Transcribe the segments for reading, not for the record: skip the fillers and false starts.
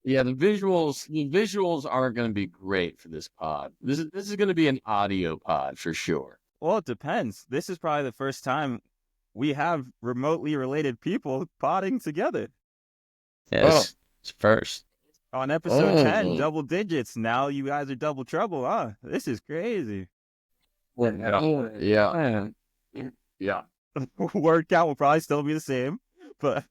Yeah, the visuals aren't going to be great for this pod. This is going to be an audio pod for sure. Well, it depends. This is probably the first time we have remotely related people potting together. Yes, it's first. On episode 10, Oh, double digits. Now you guys are double trouble, huh? This is crazy. yeah, yeah. Word count will probably still be the same, but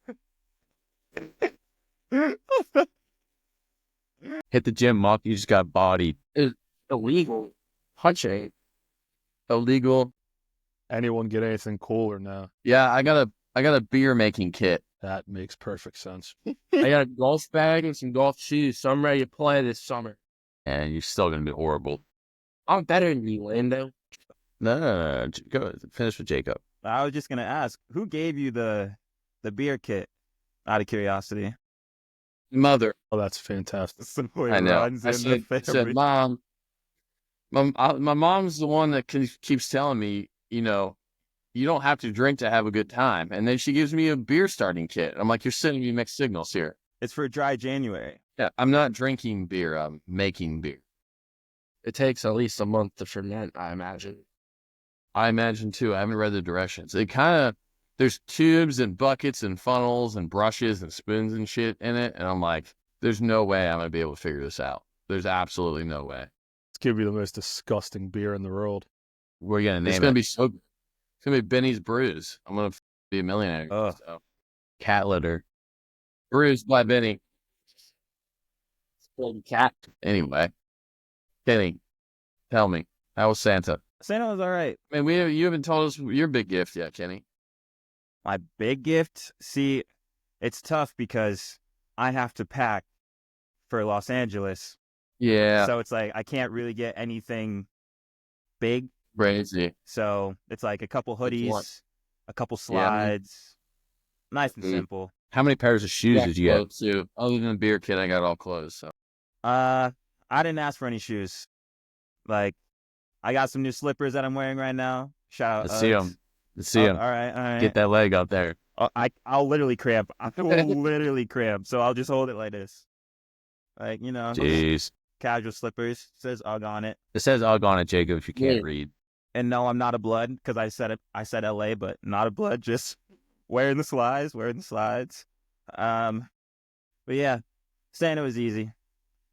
Hit the gym, Muck. You just got bodied. It's illegal. Punching. Illegal. Anyone get anything cool or no? Yeah, I got a beer making kit. That makes perfect sense. I got a golf bag and some golf shoes, so I'm ready to play this summer. And you're still going to be horrible. I'm better than you, Lando. No. Go finish with Jacob. I was just gonna ask, who gave you the beer kit? Out of curiosity. Mother. Oh, that's fantastic. I know. I said, Mom. My mom's the one that keeps telling me, you don't have to drink to have a good time. And then she gives me a beer starting kit. I'm like, you're sending me mixed signals here. It's for dry January. Yeah, I'm not drinking beer. I'm making beer. It takes at least a month to ferment, I imagine. I imagine too. I haven't read the directions. There's tubes and buckets and funnels and brushes and spoons and shit in it. And I'm like, there's no way I'm going to be able to figure this out. There's absolutely no way. It's going to be the most disgusting beer in the world. We're going to name it. It's going to be Benny's Brews. I'm going to be a millionaire. So. Cat litter. Brews by Benny. Cat. Anyway. Kenny, tell me, how was Santa? Santa was all right. Man, you haven't told us your big gift yet, Kenny. My big gift? See, it's tough because I have to pack for Los Angeles. Yeah. So it's like I can't really get anything big. Crazy. So it's like a couple hoodies, a couple slides. Nice and simple. How many pairs of shoes did you get? Too. Other than the beer kit, I got all clothes. So. I didn't ask for any shoes. Like, I got some new slippers that I'm wearing right now. Shout out. Let's see them. Let's see them. All right. Get that leg up there. I'll literally cramp. I will literally cramp. So I'll just hold it like this. Like, Jeez. Casual slippers. It says UGG on it. It says UGG on it, Jacob, if you can't read. And no, I'm not a blood because I said LA, but not a blood. Just wearing the slides. But yeah, Santa was easy.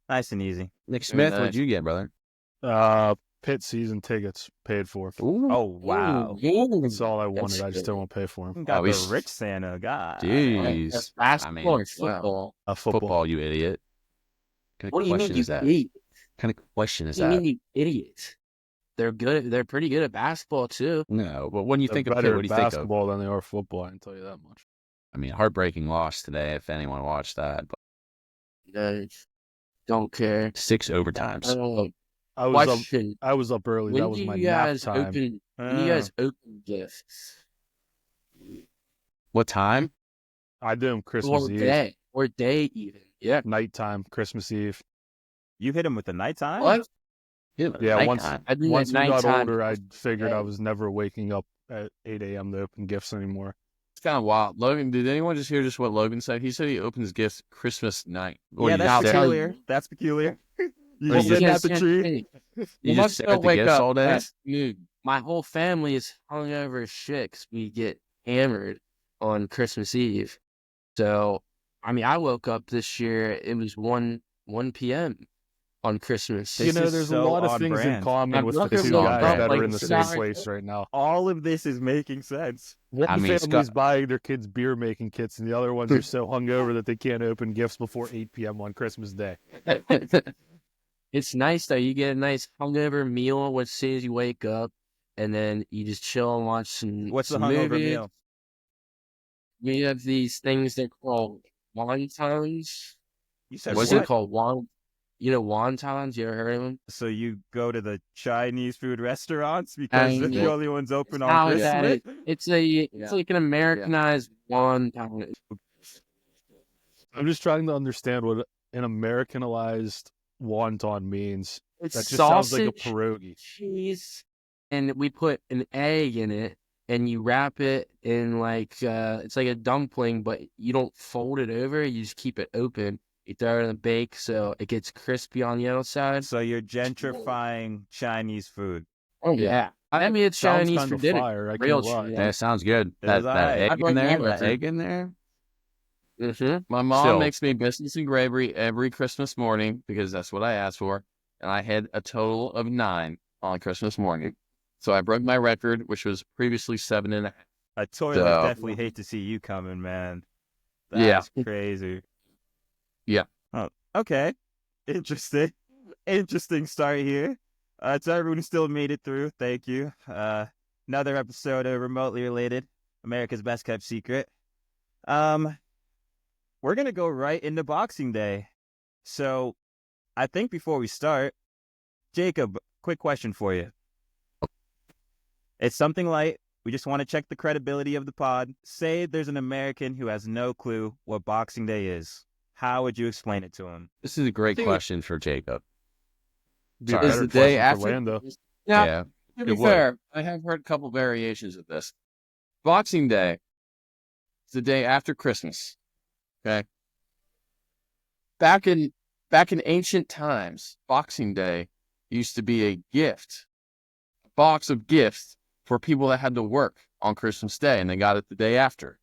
Nice and easy. Nick Smith, what'd you get, brother? Pit season tickets paid for. Ooh. Oh, wow. That's all I wanted. I just didn't want to pay for them. Got the rich Santa, God. Jeez. That's basketball or football? Football, you idiot. What do you mean, you idiot? What kind of question is that? What do you mean, you idiot? They're good. They're pretty good at basketball, too. No, but when you think of better what do you think of? basketball than they are football, I can tell you that much. I mean, heartbreaking loss today, if anyone watched that. But... don't care. 6 overtimes. I was up early. When that was my nap time. When you guys open gifts? What time? I do them Christmas Eve. Or day even. Yeah. Nighttime, Christmas Eve. You hit him with the nighttime? What? Yeah, once we got older, I figured I was never waking up at 8 a.m. to open gifts anymore. It's kind of wild. Logan, did anyone just hear what Logan said? He said he opens gifts Christmas night. Yeah, that's peculiar. That's peculiar. You just sitting at the tree. You just sit at the gifts all day? Dude, my whole family is hungover as shit because we get hammered on Christmas Eve. So, I mean, I woke up this year, it was 1 p.m. on Christmas. There's a lot of things in common with the two guys that are in the same place right now. All of this is making sense. One family's buying their kids beer making kits, and the other ones are so hungover that they can't open gifts before 8 p.m. on Christmas Day. It's nice though. You get a nice hungover meal as soon as you wake up, and then you just chill and watch some. What's the hungover meal? We have these things they're called wontons. You said what's it called? Wontons? You ever heard of them? So you go to the Chinese food restaurants because they're the only ones open on Christmas? It's like an Americanized wonton. I'm just trying to understand what an Americanized wonton means. It's that just sausage, sounds like a pierogi. Cheese, and we put an egg in it, and you wrap it in it's like a dumpling, but you don't fold it over. You just keep it open. You throw it in the bake so it gets crispy on the outside. So you're gentrifying Chinese food. Oh yeah. I mean, it's Sounds Chinese kind for of dinner. fire. I Real can't lie. Chinese. That sounds good. It was That alright. egg in there. That egg in there. My mom Still. makes me biscuits and gravy every Christmas morning because that's what I asked for, and I had a total of 9 on Christmas morning. So I broke my record, which was previously 7.5. A toilet So- definitely hate to see you coming, man. That's crazy. Yeah. Oh, okay. Interesting. Interesting start here. To everyone who still made it through, thank you. Another episode of Remotely Related, America's Best Kept Secret. We're going to go right into Boxing Day. So I think before we start, Jacob, quick question for you. It's something light. We just want to check the credibility of the pod. Say there's an American who has no clue what Boxing Day is. How would you explain it to him? This is a great question for Jacob. Be a Sorry. better Is the day question after for Lando. Yeah. To It be would. fair, I have heard a couple variations of this. Boxing Day is the day after Christmas. Okay. Back in ancient times, Boxing Day used to be a gift, a box of gifts for people that had to work on Christmas Day, and they got it the day after.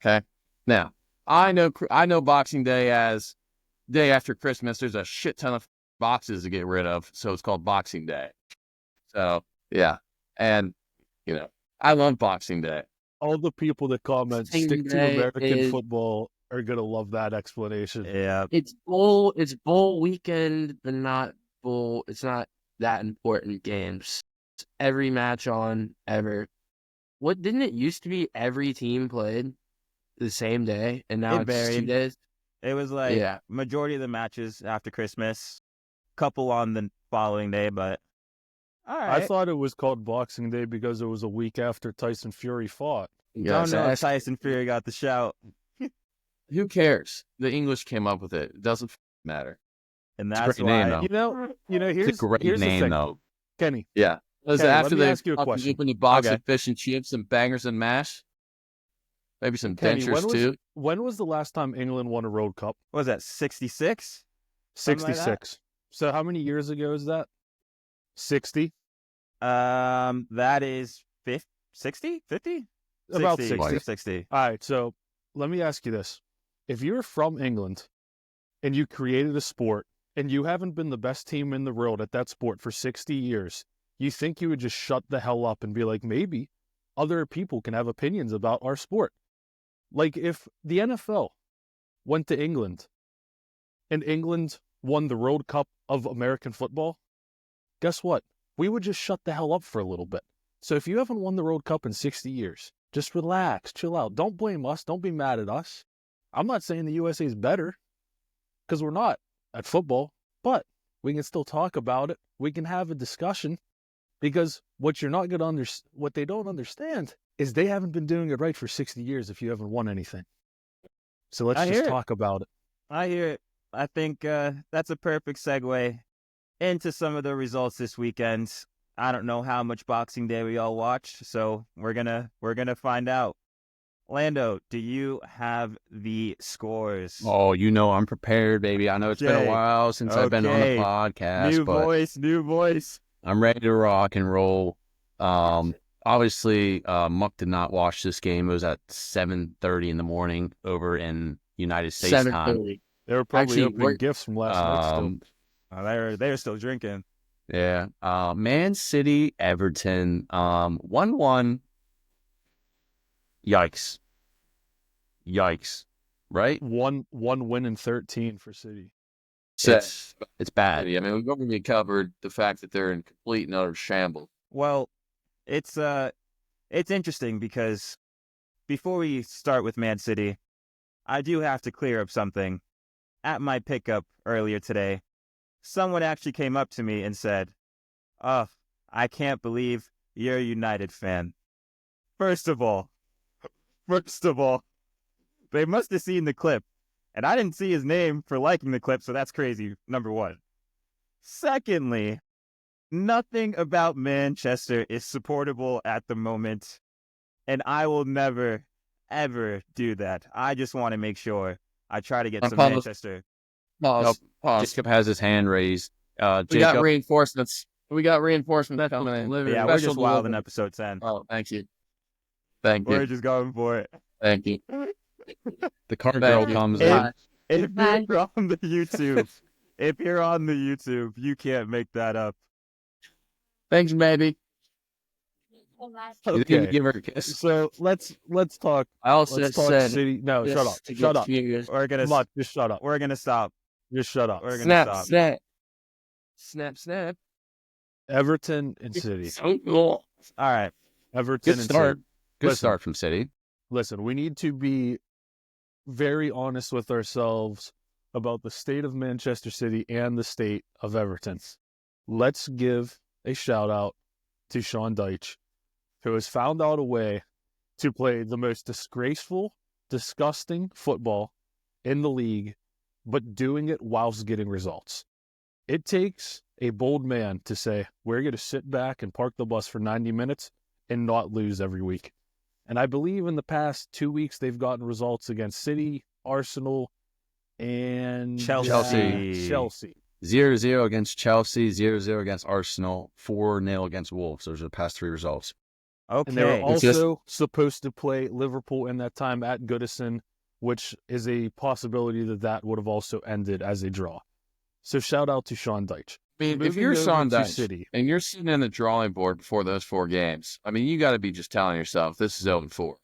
Okay. Now, I know Boxing Day as day after Christmas. There's a shit ton of boxes to get rid of, so it's called Boxing Day. So yeah, and I love Boxing Day. All the people that comment Boxing stick to Day American is- football are gonna love that explanation. Yeah. it's bowl weekend, but not bowl. It's not that important games. It's every match on ever. What didn't it used to be? Every team played the same day, and now It it's 2 varied. days. It was like Yeah. majority of the matches after Christmas, couple on the following day, but all right. I thought it was called Boxing Day because it was a week after Tyson Fury fought. Don't know if Tyson Fury got the shout, Who cares? The English came up with it. It doesn't matter. and a that's great why. name, though. You know, It's a great here's the name, thing, though. Kenny. Yeah. Was Kenny, let after me they ask you a question. open the box Okay. of fish and chips and bangers and mash? Maybe some Kenny, dentures too. when was the last time England won a World Cup? What was that 66? Something like that? 66. So how many years ago is that? 60? That is 50, 60, 50? About 60. 60. 60. All right, so let me ask you this. If you're from England and you created a sport and you haven't been the best team in the world at that sport for 60 years, you think you would just shut the hell up and be like, maybe other people can have opinions about our sport? Like if the NFL went to England and England won the World Cup of American football, guess what? We would just shut the hell up for a little bit. So if you haven't won the World Cup in 60 years, just relax, chill out. Don't blame us. Don't be mad at us. I'm not saying the USA is better because we're not at football, but we can still talk about it. We can have a discussion because what they don't understand is they haven't been doing it right for 60 years if you haven't won anything. So let's I just hear it. talk about it. I hear it. I think that's a perfect segue into some of the results this weekend. I don't know how much Boxing Day we all watched, so we're gonna find out. Lando, do you have the scores? Oh, I'm prepared, baby. I know it's been Okay. a while since I've been on the Okay. podcast, New but voice. I'm ready to rock and roll. Obviously, Muck did not watch this game. It was at 7:30 in the morning over in United States time. 7:30. They were probably Actually, opening gifts from last night still. They're still drinking. Yeah. Man City, Everton, 1-1. Yikes. Right? One win in 13 for City. It's bad. I mean, we've already covered the fact that they're in complete and utter shambles. Well, it's interesting because before we start with Man City, I do have to clear up something. At my pickup earlier today, someone actually came up to me and said, "Oh, I can't believe you're a United fan." First of all, they must have seen the clip, and I didn't see his name for liking the clip, so that's crazy, number one. Secondly, nothing about Manchester is supportable at the moment, and I will never, ever do that. I just want to make sure I try to get some Manchester Pause. Jacob has his hand raised. We got Jacob, reinforcements. We got reinforcements coming in. Yeah, we're just wild in episode 10. Oh, thank you. Thank you. We're just going for it. Thank you. the car girl comes in. If you're on the YouTube, you can't make that up. Thanks, baby. You think you give her a kiss? So let's talk. I also Let's talk said, City. No, shut up. to Shut get up. you- We're gonna Mutt, just shut up. we're gonna stop. Just shut up. We're gonna Snap, stop. snap. Snap, snap. Everton and City. So cool. All right. Everton Good and start. City. Good Listen. start from City. Listen, we need to be very honest with ourselves about the state of Manchester City and the state of Everton. Let's give a shout out to Sean Dyche, who has found out a way to play the most disgraceful, disgusting football in the league, but doing it whilst getting results. It takes a bold man to say, we're going to sit back and park the bus for 90 minutes and not lose every week. And I believe in the past 2 weeks, they've gotten results against City, Arsenal, and Chelsea. Chelsea. 0-0 against Chelsea, 0-0 against Arsenal, 4-0 against Wolves. Those are the past 3 results. Okay. And they were also supposed to play Liverpool in that time at Goodison, which is a possibility that would have also ended as a draw. So shout out to Sean Dyche. I mean, if Moving you're over Sean to Dyche City. and you're sitting in the drawing board before those 4 games, I mean, you got to be just telling yourself this is 0-4.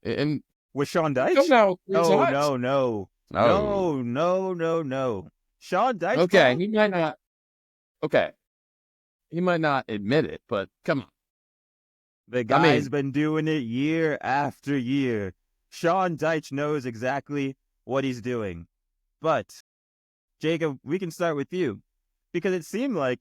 And With Sean Dyche? no. No. Oh. No. Sean Dyche. Okay, he might not. Okay, he might not admit it, but come on. The guy's been doing it year after year. Sean Dyche knows exactly what he's doing. But, Jacob, we can start with you. Because it seemed like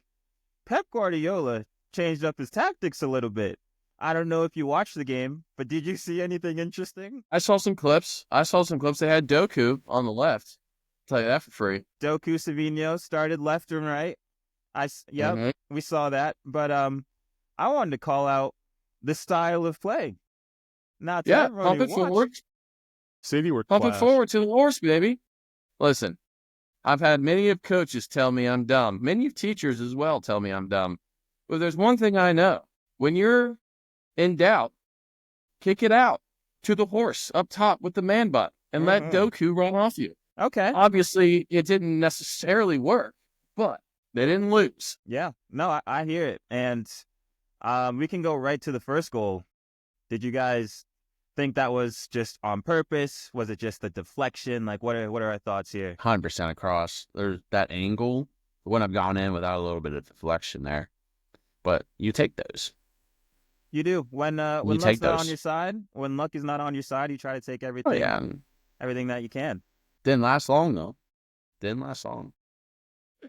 Pep Guardiola changed up his tactics a little bit. I don't know if you watched the game, but did you see anything interesting? I saw some clips. They had Doku on the left. I'll tell you that for free. Doku Savino started left and right. We saw that. But I wanted to call out the style of play. Not Yeah, everyone pump who it watched. forward. City were Pump it class. forward to the horse, baby. Listen, I've had many of coaches tell me I'm dumb. Many of teachers as well tell me I'm dumb. But there's one thing I know. When you're in doubt, kick it out to the horse up top with the man butt and let Doku run off you. Okay. Obviously, it didn't necessarily work, but they didn't lose. Yeah. No, I hear it. And we can go right to the first goal. Did you guys think that was just on purpose? Was it just a deflection? Like, what are our thoughts here? 100% across. There's that angle. Wouldn't have gone in without a little bit of deflection there. But you take those. You do. When luck's not on your side, when luck is not on your side, you try to take everything, everything that you can. Didn't last long, though. Didn't last long.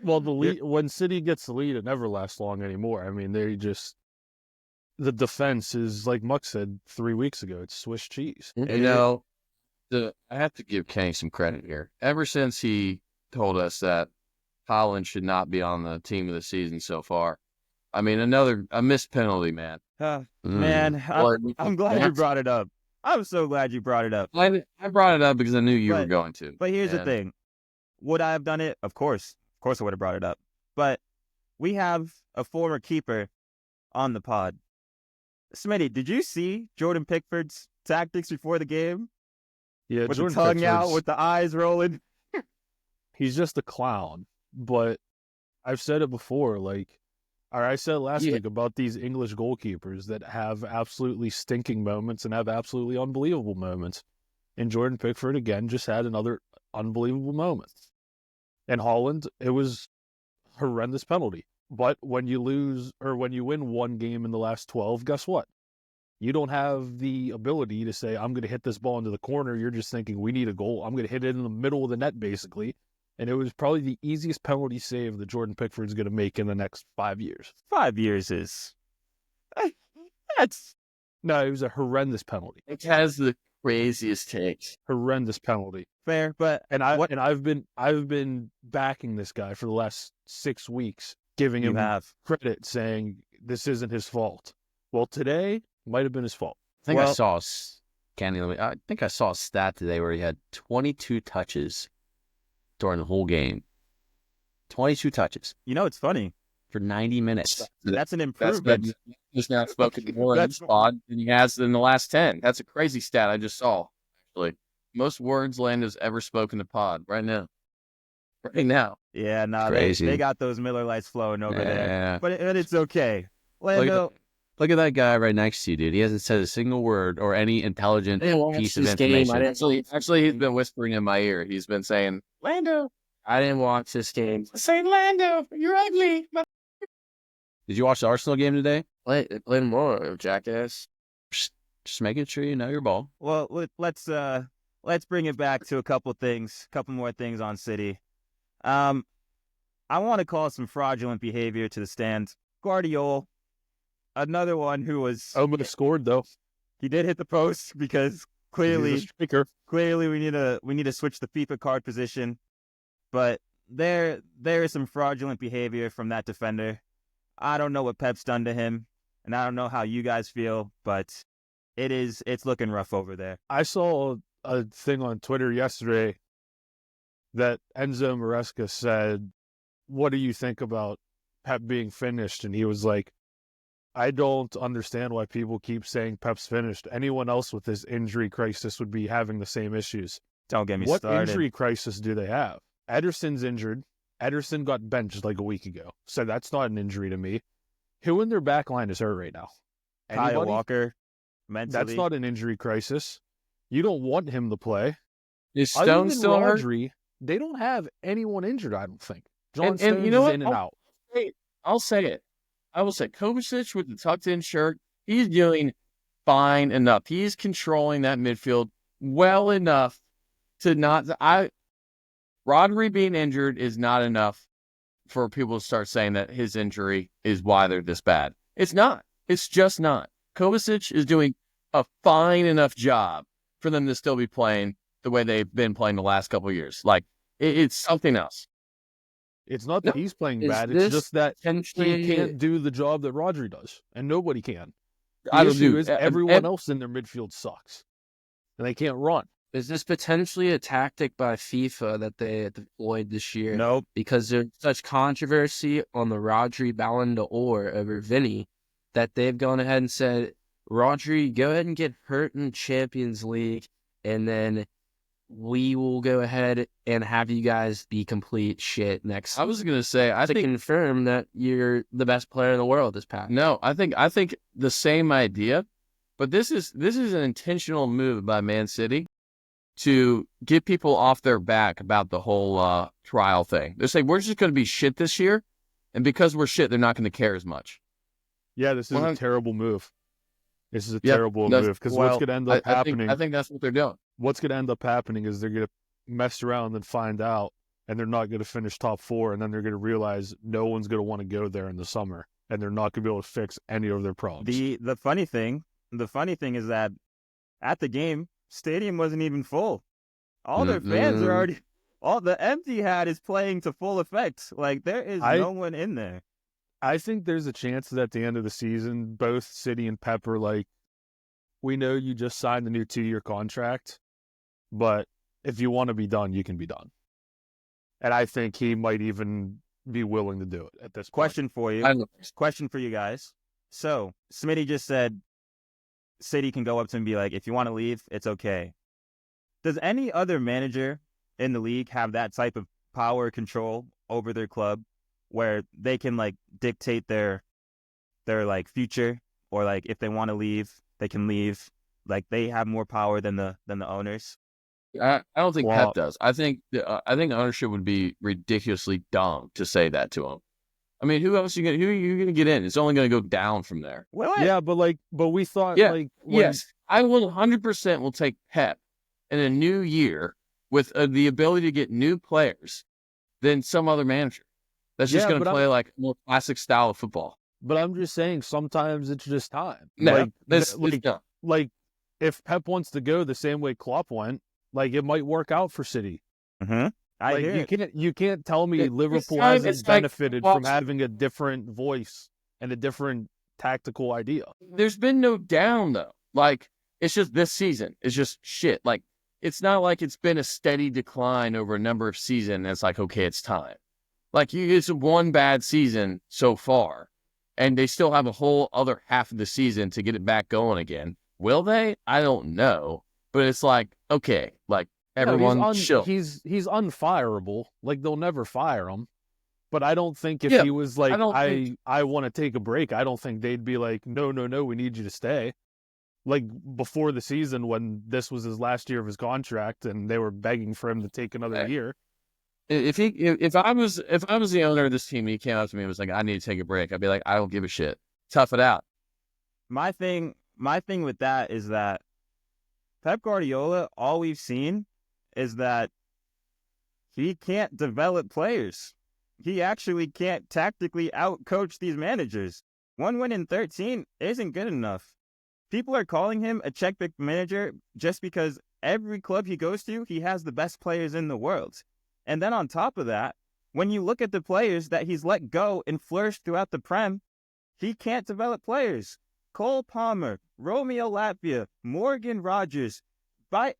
Well, the lead, when City gets the lead, it never lasts long anymore. I mean, the defense is, like Muck said 3 weeks ago, it's Swiss cheese. You know, I have to give Kenny some credit here. Ever since he told us that Holland should not be on the team of the season so far, I mean, a missed penalty, man. Man, I'm glad you brought it up. I'm so glad you brought it up. I brought it up because I knew you were going to. But here's the thing. Would I have done it? Of course. Of course I would have brought it up. But we have a former keeper on the pod. Smitty, did you see Jordan Pickford's tactics before the game? Yeah, with Jordan the tongue Pickford's, out, with the eyes rolling. He's just a clown. But I've said it before, I said last week about these English goalkeepers that have absolutely stinking moments and have absolutely unbelievable moments. And Jordan Pickford, again, just had another unbelievable moment. And Holland, it was a horrendous penalty. But when you win one game in the last 12, guess what? You don't have the ability to say, I'm going to hit this ball into the corner. You're just thinking, we need a goal. I'm going to hit it in the middle of the net, basically. And it was probably the easiest penalty save that Jordan Pickford's going to make in the next 5 years. 5 years is... No, it was a horrendous penalty. It has the craziest takes. Horrendous penalty. Fair, but... I've been backing this guy for the last 6 weeks, giving him credit, saying this isn't his fault. Well, today might have been his fault. I think I saw a stat today where he had 22 touches during the whole game. 22 touches. You know, it's funny. For 90 minutes. That's an improvement. He's now spoken more in this pod than he has in the last 10. That's a crazy stat I just saw, actually. Most words Lando's ever spoken to pod right now. Right now. Yeah, no, crazy. They got those Miller Lights flowing over there. But it's okay. Lando. Look at that guy right next to you, dude. He hasn't said a single word or any intelligent piece of information. Actually, he's been whispering in my ear. He's been saying, Lando. I didn't watch this game. Saying, Lando, you're ugly. Did you watch the Arsenal game today? Play more, jackass. Just making sure you know your ball. Well, let's bring it back to a couple more things on City. I want to call some fraudulent behavior to the stands. Guardiola, another one who was almost scored though. He did hit the post because clearly we need to switch the FIFA card position. But there is some fraudulent behavior from that defender. I don't know what Pep's done to him, and I don't know how you guys feel, but it's looking rough over there. I saw a thing on Twitter yesterday that Enzo Maresca said, "What do you think about Pep being finished?" And he was like, "I don't understand why people keep saying Pep's finished. Anyone else with this injury crisis would be having the same issues." Don't get me started. What injury crisis do they have? Ederson's injured. Ederson got benched like a week ago. So that's not an injury to me. Who in their back line is hurt right now? Anybody? Kyle Walker, mentally. That's not an injury crisis. You don't want him to play. Is Stone still hurt? They don't have anyone injured, I don't think. John Stones and you know is in and out. I'll say it. I will say Kovacic with the tucked-in shirt, he's doing fine enough. He's controlling that midfield well enough to not... Rodri being injured is not enough for people to start saying that his injury is why they're this bad. It's not. It's just not. Kovacic is doing a fine enough job for them to still be playing the way they've been playing the last couple of years. Like, it's something else. It's not that he's playing bad. It's just that he can't do the job that Rodri does, and nobody can. The issue is everyone else in their midfield sucks, and they can't run. Is this potentially a tactic by FIFA that they deployed this year? Nope. Because there's such controversy on the Rodri Ballon d'Or over Vinny that they've gone ahead and said, Rodri, go ahead and get hurt in Champions League, and then we will go ahead and have you guys be complete shit next season. I was going to say, I think confirm that you're the best player in the world this past. No, I think the same idea, but this is an intentional move by Man City to get people off their back about the whole trial thing. They're saying, we're just going to be shit this year, and because we're shit, they're not going to care as much. Yeah, this is a terrible move. This is a terrible move, because what's going to end up happening... I think that's what they're doing. What's going to end up happening is they're going to mess around and find out, and they're not going to finish top 4, and then they're going to realize no one's going to want to go there in the summer, and they're not going to be able to fix any of their problems. The funny thing is that at the game, stadium wasn't even full. All their fans are already... All the empty hat is playing to full effect. Like, there is no one in there. I think there's a chance that at the end of the season, both City and Pep are like, we know you just signed the new 2-year contract, but if you want to be done, you can be done. And I think he might even be willing to do it at this point. Question for you guys. So, Smitty just said City can go up to him and be like, if you want to leave, it's okay. Does any other manager in the league have that type of power control over their club where they can like dictate their like future, or like if they want to leave, they can leave? Like they have more power than the owners? I don't think Pep does. I think ownership would be ridiculously dumb to say that to him. I mean, who are you gonna get in? It's only gonna go down from there. Well, yeah, but we thought yes, I will 100% will take Pep in a new year with the ability to get new players than some other manager that's just gonna play like a more classic style of football. But I'm just saying, sometimes it's just time. No, like if Pep wants to go the same way Klopp went, like it might work out for City. Mm-hmm. You can't tell me Liverpool hasn't benefited from having a different voice and a different tactical idea. There's been no down though. Like it's just this season. It's just shit. Like it's not like it's been a steady decline over a number of seasons. And it's like, okay, it's time. Like it's one bad season so far, and they still have a whole other half of the season to get it back going again. Will they? I don't know. But it's like, okay, like everyone chill. He's unfireable. Like they'll never fire him. But I don't think if he was like, I want to take a break, I don't think they'd be like, no, we need you to stay. Like before the season when this was his last year of his contract and they were begging for him to take another year. If I was the owner of this team and he came up to me and was like, I need to take a break, I'd be like, I don't give a shit. Tough it out. My thing with that is that Pep Guardiola, all we've seen is that he can't develop players. He actually can't tactically out-coach these managers. 1 win in 13 isn't good enough. People are calling him a checkbook manager just because every club he goes to, he has the best players in the world. And then on top of that, when you look at the players that he's let go and flourished throughout the Prem, he can't develop players. Cole Palmer, Romeo Latvia, Morgan Rogers, Bill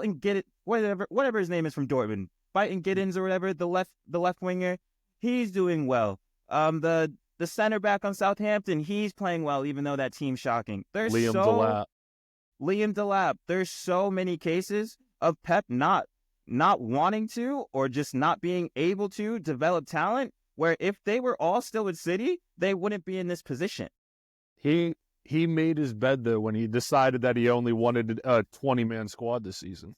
and Giddens, whatever his name is from Dortmund, Biton Giddens or whatever, the left winger, he's doing well. The center back on Southampton, he's playing well, even though that team's shocking. Liam Delap. There's so many cases of Pep not wanting to or just not being able to develop talent, where if they were all still with City, they wouldn't be in this position. He made his bed, though, when he decided that he only wanted a 20-man squad this season.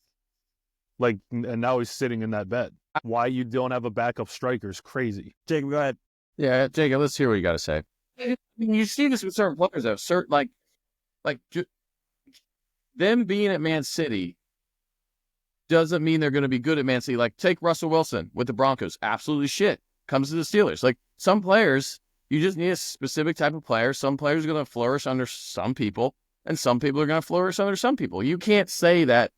Like, and now he's sitting in that bed. Why you don't have a backup striker is crazy. Jacob, go ahead. Yeah, Jacob, let's hear what you got to say. I mean, you see this with certain players, though. Them being at Man City doesn't mean they're going to be good at Man City. Like, take Russell Wilson with the Broncos. Absolutely shit. Comes to the Steelers. Like, some players, you just need a specific type of player. Some players are going to flourish under some people, and some people are going to flourish under some people. You can't say that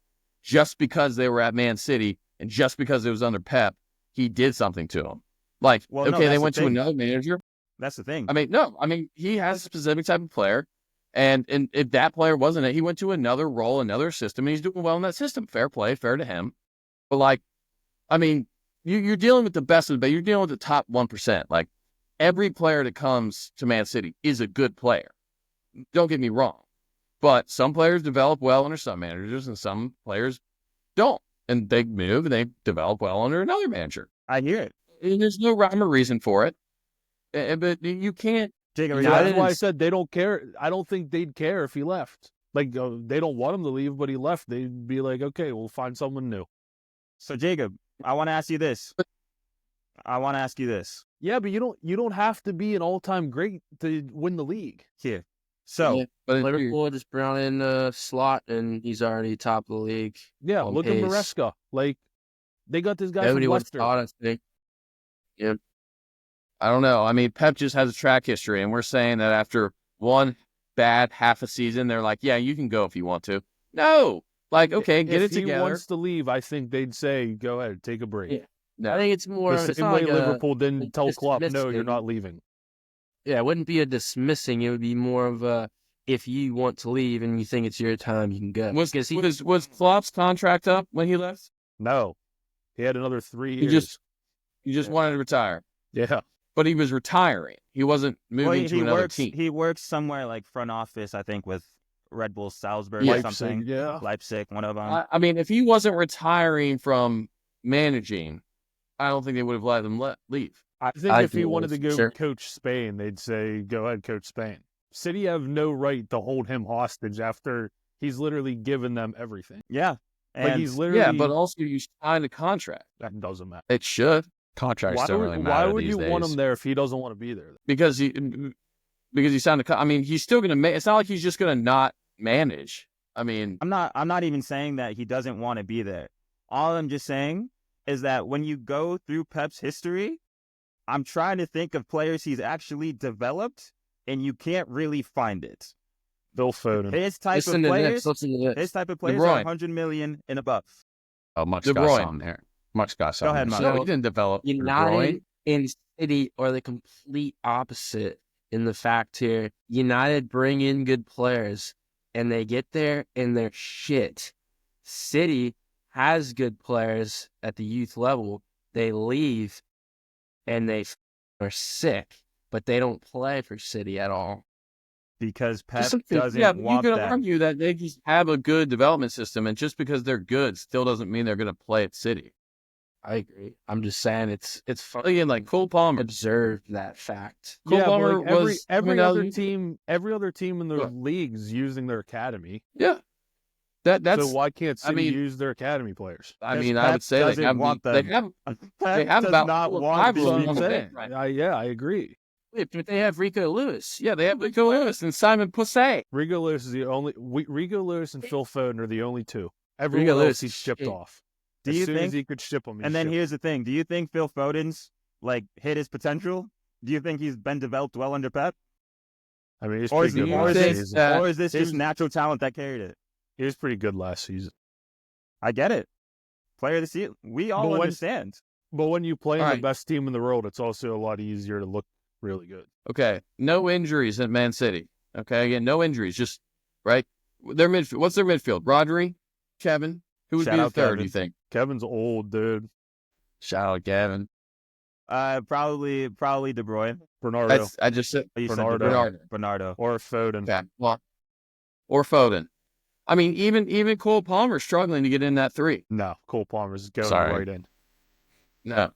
just because they were at Man City and just because it was under Pep, he did something to them. Like, well, okay, they went to another manager. That's the thing. I mean, he has a specific type of player, and if that player wasn't it, he went to another role, another system, and he's doing well in that system. Fair play, fair to him. But, like, I mean, you're dealing with the best of the best. You're dealing with the top 1%. Like, every player that comes to Man City is a good player. Don't get me wrong. But some players develop well under some managers, and some players don't. And they move, and they develop well under another manager. I hear it. And there's no rhyme or reason for it. But you can't. That's why I said they don't care. I don't think they'd care if he left. Like, they don't want him to leave, but he left. They'd be like, okay, we'll find someone new. So, Jacob, I want to ask you this. Yeah, but you don't have to be an all-time great to win the league. Here. So, yeah, but Liverpool just brought in a slot, and he's already top of the league. Yeah, look at Maresca. Like, they got this guy from Leicester. Yeah. I don't know. I mean, Pep just has a track history, and we're saying that after one bad half a season, they're like, yeah, you can go if you want to. No. Like, okay, get it together. If he wants to leave, I think they'd say, go ahead, take a break. Yeah. No. I think it's more the same way Liverpool didn't tell Klopp, no, you're not leaving. Yeah, it wouldn't be a dismissing. It would be more of a, if you want to leave and you think it's your time, you can go. Was Klopp's contract up when he left? No. He had another 3 years. He just wanted to retire. Yeah. But he was retiring. He wasn't moving to another team. He works somewhere like front office, I think, with Red Bull Salzburg or something. Yeah. Leipzig, one of them. I mean, if he wasn't retiring from managing, I don't think they would have let him leave. I think if he wanted to go coach Spain, they'd say, go ahead, coach Spain. City have no right to hold him hostage after he's literally given them everything. Yeah. Like he's literally... Yeah, but also you signed a contract. That doesn't matter. It should. Contracts don't really matter. Why would you want him there if he doesn't want to be there? Because he signed a. I mean, he's still going to. It's not like he's just going to not manage. I mean, I'm not even saying that he doesn't want to be there. All I'm just saying is that when you go through Pep's history, I'm trying to think of players he's actually developed, and you can't really find it. Phil Foden. His type of players are 100 million and above. Oh, Muck's got some there. Muck's got some. Go ahead, Muck. No, he didn't develop. United and City are the complete opposite in the fact here. United bring in good players, and they get there, and they're shit. City has good players at the youth level, they leave and they are sick, but they don't play for City at all. Because Pep Just doesn't yeah, want you could them. argue that they just have a good development system, and just because they're good still doesn't mean they're going to play at City. I agree. I'm just saying it's fun Again, like Cole Palmer. to observe that fact. Cole yeah, but Palmer like was every coming out other of- team, every other team in the What? league's using their academy. Yeah, that's. So why can't City mean- use their academy players? I Because mean, I Pep would say doesn't they have want they them. have Pep have does about not 4 or want 5 these of them teams on the in. bench right now. Yeah, I agree. But they have Rico Lewis. Yeah, they have Rico Lewis and Simon Pussay. Rigo Lewis is the only. Rigo Lewis and Phil Foden are the only two. Everyone Rigo else Lewis he's is shipped shit. off. Do As you soon as think? he could ship them, And then here's the thing: do you think Phil Foden's like hit his potential? Do you think he's been developed well under Pep, I mean, he's or pretty is, good or last is think this, season. that- or is this he just was- natural talent that carried it? He was pretty good last season. I get it. Player of the season. We all But when- understand. But when you play in All the right. best team in the world, it's also a lot easier to look really good. Okay, no injuries at Man City. Okay, again, no injuries. Just right. Their midfield. What's their midfield? Rodri, Kevin. Who would Shout be the out third? Kevin. You think? Kevin's old, dude. Shout out Kevin. Probably De Bruyne. Bernardo I just said Oh, you said Bernardo. De Bruyne. Bernardo. or Foden. okay. Well, or Foden. I mean, even Cole Palmer's struggling to get in that 3. No, Cole Palmer's going Sorry. right in. No,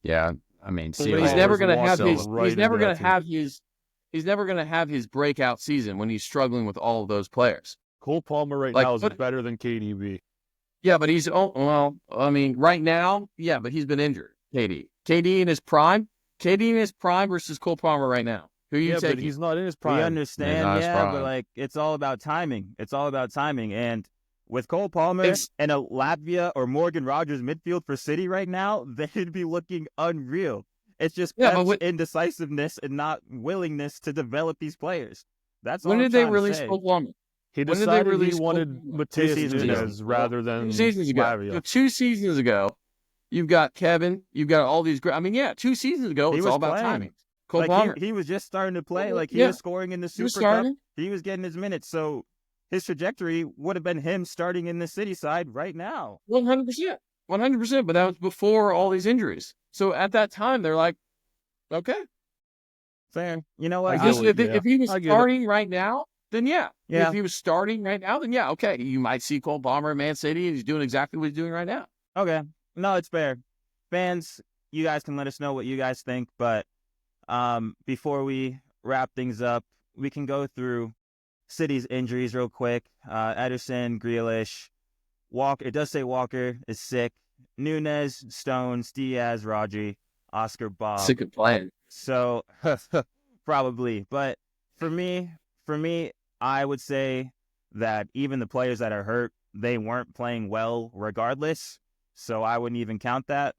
Yeah, I mean, but see, he's never going to Palmer's have walked his. right He's never into going that to team. have his. He's never going to have his breakout season when he's struggling with all of those players. Cole Palmer right Like, now is but- better than KDB. Yeah, but he's well. I mean, right now, yeah, but he's been injured. KD in his prime. KD in his prime versus Cole Palmer right now. Who you Yeah, but taking? he's not in his prime. We understand, not his yeah, but prime. like it's all about timing. It's all about timing. And with Cole Palmer It's- and a Latvia or Morgan Rogers midfield for City right now, they'd be looking unreal. It's just Yeah, Pep's but indecisiveness and not willingness to develop these players. That's all When I'm did they trying to release say. Cole Palmer? He When did they decided release he Cole wanted Palmer? Matias seasons ago. Nunes rather than 2 seasons ago. Lavia. So 2 seasons ago, you've got Kevin. You've got all these great. I mean, yeah, 2 seasons ago, He it's was all about playing. timing. Cole Palmer. He was just starting to play. Like he Yeah. was scoring in the He was Super Cup. starting. He was getting his minutes. So his trajectory would have been him starting in the City side right now. 100%. 100%. But that was before all these injuries. So at that time, they're like, okay. Fair. You know what? I If, get this- what- if, yeah, if he was I get it. starting right now, then yeah. Yeah. If he was starting right now, then yeah, okay. You might see Cole Palmer in Man City, and he's doing exactly what he's doing right now. Okay. No, it's fair. Fans, you guys can let us know what you guys think, but before we wrap things up, we can go through City's injuries real quick. Ederson, Grealish, Walker. It does say Walker is sick. Nunez, Stones, Diaz, Rodri, Oscar, Bob. Sick of playing. So probably, but for me, I would say that even the players that are hurt, they weren't playing well regardless. So I wouldn't even count that.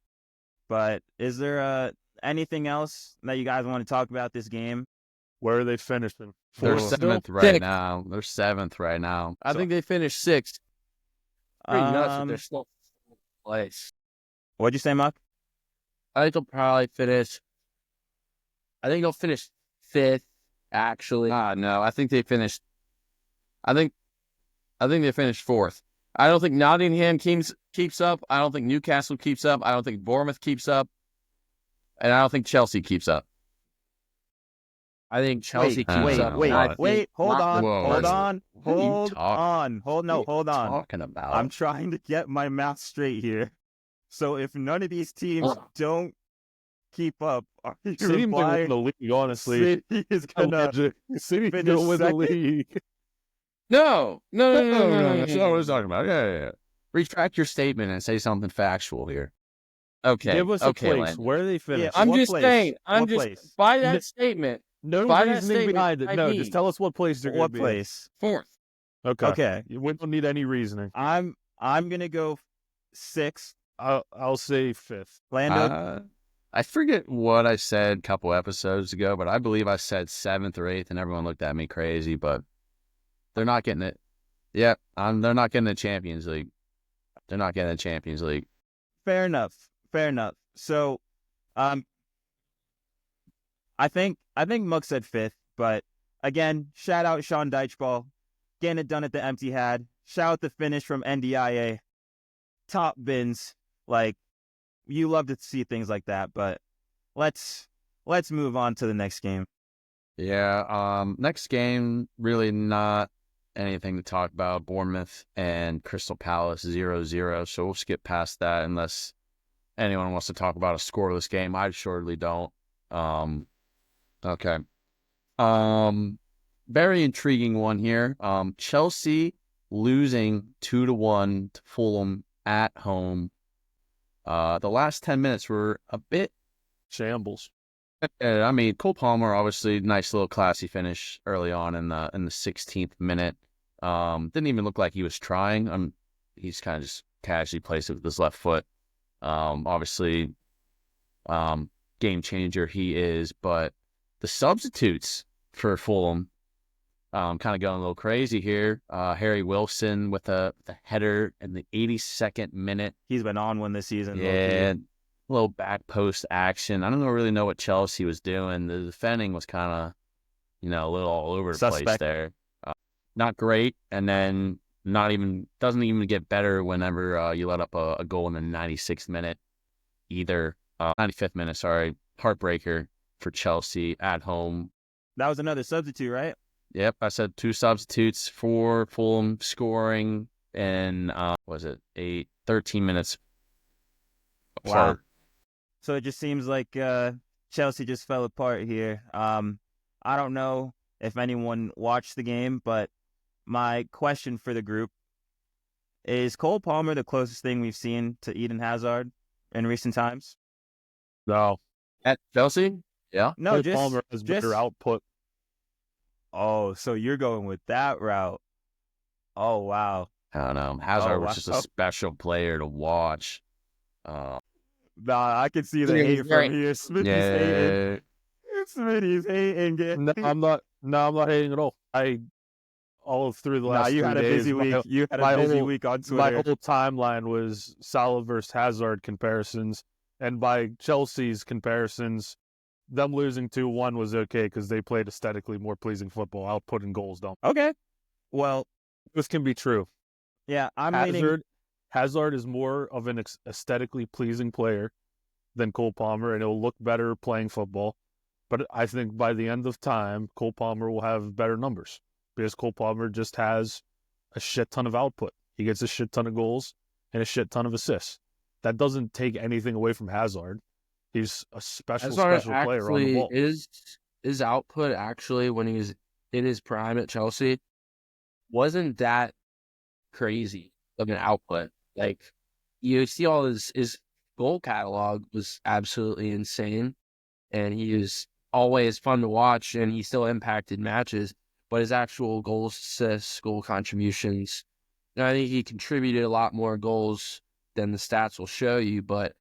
But is there anything else that you guys want to talk about this game? Where are they finishing? they're Fourth still? seventh right Sixth. now. They're 7th right now. I So- think they finished 6th. Pretty nuts that Um, they're still in place. What'd you say, Muck? I think they'll probably finish. I think they'll finish 5th, actually. No, I think they finished. I think they finished 4th. I don't think Nottingham keeps up. I don't think Newcastle keeps up. I don't think Bournemouth keeps up, and I don't think Chelsea keeps up. I think Chelsea keeps wait, up. wait, and I think wait, hold on, Whoa, hold that's- on, what are you hold talking- on, hold on. Talking about. I'm trying to get my math straight here. So if none of these teams Oh. don't keep up, are you City can win implying the league, honestly. City is gonna City can finish win the second? league. No. That's not what I was talking about. Yeah. Retract your statement and say something factual here. Okay. Give us a okay, place. Landon. Where are they finished? Yeah, I'm What just place? saying. What place? By that N- statement. No by that reasoning statement, behind it. I No, mean- just tell us what place they're going What to be. place? 4th. Okay. Okay, We don't need any reasoning. I'm gonna go 6th. I'll say 5th. Lando. I forget what I said a couple episodes ago, but I believe I said 7th or 8th, and everyone looked at me crazy. But they're not getting it. Yep, they're not getting the Champions League. They're not getting the Champions League. Fair enough. So, I think Muck said 5th, but again, shout out Sean Dycheball, getting it done at the empty had. Shout out the finish from NDIA. top bins. Like, you love to see things like that, but let's move on to the next game. Yeah, next game, really not anything to talk about. Bournemouth and Crystal Palace 0-0, so we'll skip past that unless anyone wants to talk about a scoreless game. I surely don't. Okay. Very intriguing one here. Chelsea losing 2-1 to Fulham at home. The last 10 minutes were a bit shambles. I mean, Cole Palmer, obviously, nice little classy finish early on in the 16th minute. Didn't even look like he was trying. He's kind of just casually placed it with his left foot. Obviously, game changer he is, but the substitutes for Fulham, kind of going a little crazy here. Harry Wilson with a header in the 82nd minute. He's been on one this season. Yeah. Little back post action. I don't really know what Chelsea was doing. The defending was kind of, a little all over the place there. Not great, and then doesn't even get better whenever you let up a goal in the 96th minute either. 95th minute, sorry. Heartbreaker for Chelsea at home. That was another substitute, right? Yep, I said 2 substitutes for Fulham scoring in, 13 minutes apart. Wow. So it just seems like Chelsea just fell apart here. I don't know if anyone watched the game, but my question for the group is Cole Palmer the closest thing we've seen to Eden Hazard in recent times? No. At Chelsea? Yeah. No, Cole Palmer has better output. Oh, so you're going with that route. Oh, wow. I don't know. Hazard was just a special player to watch. Nah, I can see the hate from here. Smitty's hating. Smitty's hating. No, I'm not hating at all. All through the last 3 days. You had a busy week. You had a busy week on Twitter. My whole timeline was Salah versus Hazard comparisons, and by Chelsea's comparisons, them losing 2-1 was okay because they played aesthetically more pleasing football. Output and goals don't. Okay. Well, this can be true. Yeah, Hazard is more of an aesthetically pleasing player than Cole Palmer, and he'll look better playing football. But I think by the end of time, Cole Palmer will have better numbers because Cole Palmer just has a shit ton of output. He gets a shit ton of goals and a shit ton of assists. That doesn't take anything away from Hazard. He's a special player on the ball. His output actually, when he was in his prime at Chelsea, wasn't that crazy of an output. Like, you see all his goal catalog was absolutely insane, and he was always fun to watch, and he still impacted matches, but his actual goals, assists, goal contributions, I think he contributed a lot more goals than the stats will show you, but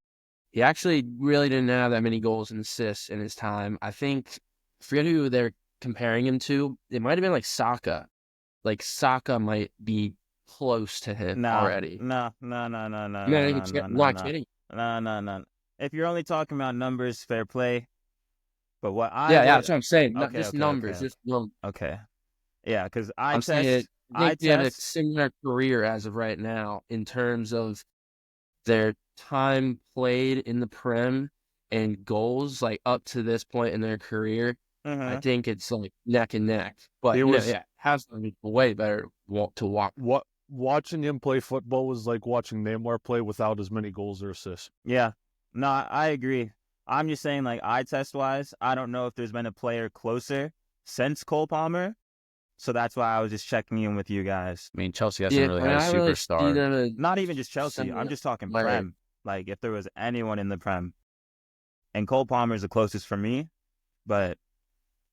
he actually really didn't have that many goals and assists in his time. I forget who they're comparing him to. It might have been like Saka. Like, Saka might be close to him already. No. Not kidding. No. If you're only talking about numbers, fair play. But that's what I'm saying. Okay, just numbers. Okay. Just numbers. Okay. Yeah, because I think they had a similar career as of right now in terms of their time played in the Prem and goals, like, up to this point in their career. I think it's like neck and neck. But Hazard way better to watch. Watching him play football was like watching Neymar play without as many goals or assists. Yeah. No, I agree. I'm just saying, like, eye test wise, I don't know if there's been a player closer since Cole Palmer. So that's why I was just checking in with you guys. I mean, Chelsea hasn't really had a superstar. Not even just Chelsea. I'm just talking Prem. Like, if there was anyone in the Prem. And Cole Palmer is the closest for me, but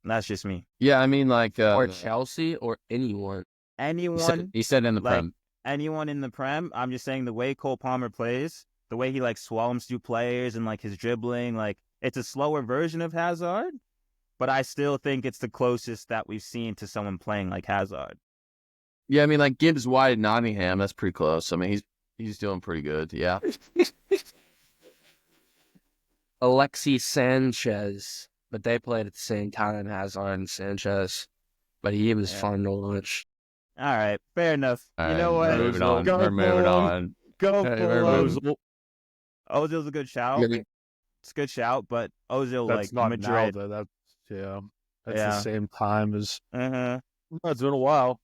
that's just me. Yeah, I mean, like... or Chelsea or anyone. Anyone. He said in the Prem. Anyone in the Prem. I'm just saying the way Cole Palmer plays, the way he, like, slalloms through players and, like, his dribbling, like, it's a slower version of Hazard, but I still think it's the closest that we've seen to someone playing like Hazard. Yeah, I mean, like, Gibbs White at Nottingham, that's pretty close. I mean, he's doing pretty good, yeah. Alexis Sanchez, but they played at the same time, Hazard and Sanchez, but he was fun to watch. All right, fair enough. All you know what? We're moving on. Go Hey, Fulham. Ozil's a good shout. Maybe- It's a good shout, but Ozil, That's like, not Madrid. now, though. That's the Yeah. same time as. Uh-huh. It's been a while.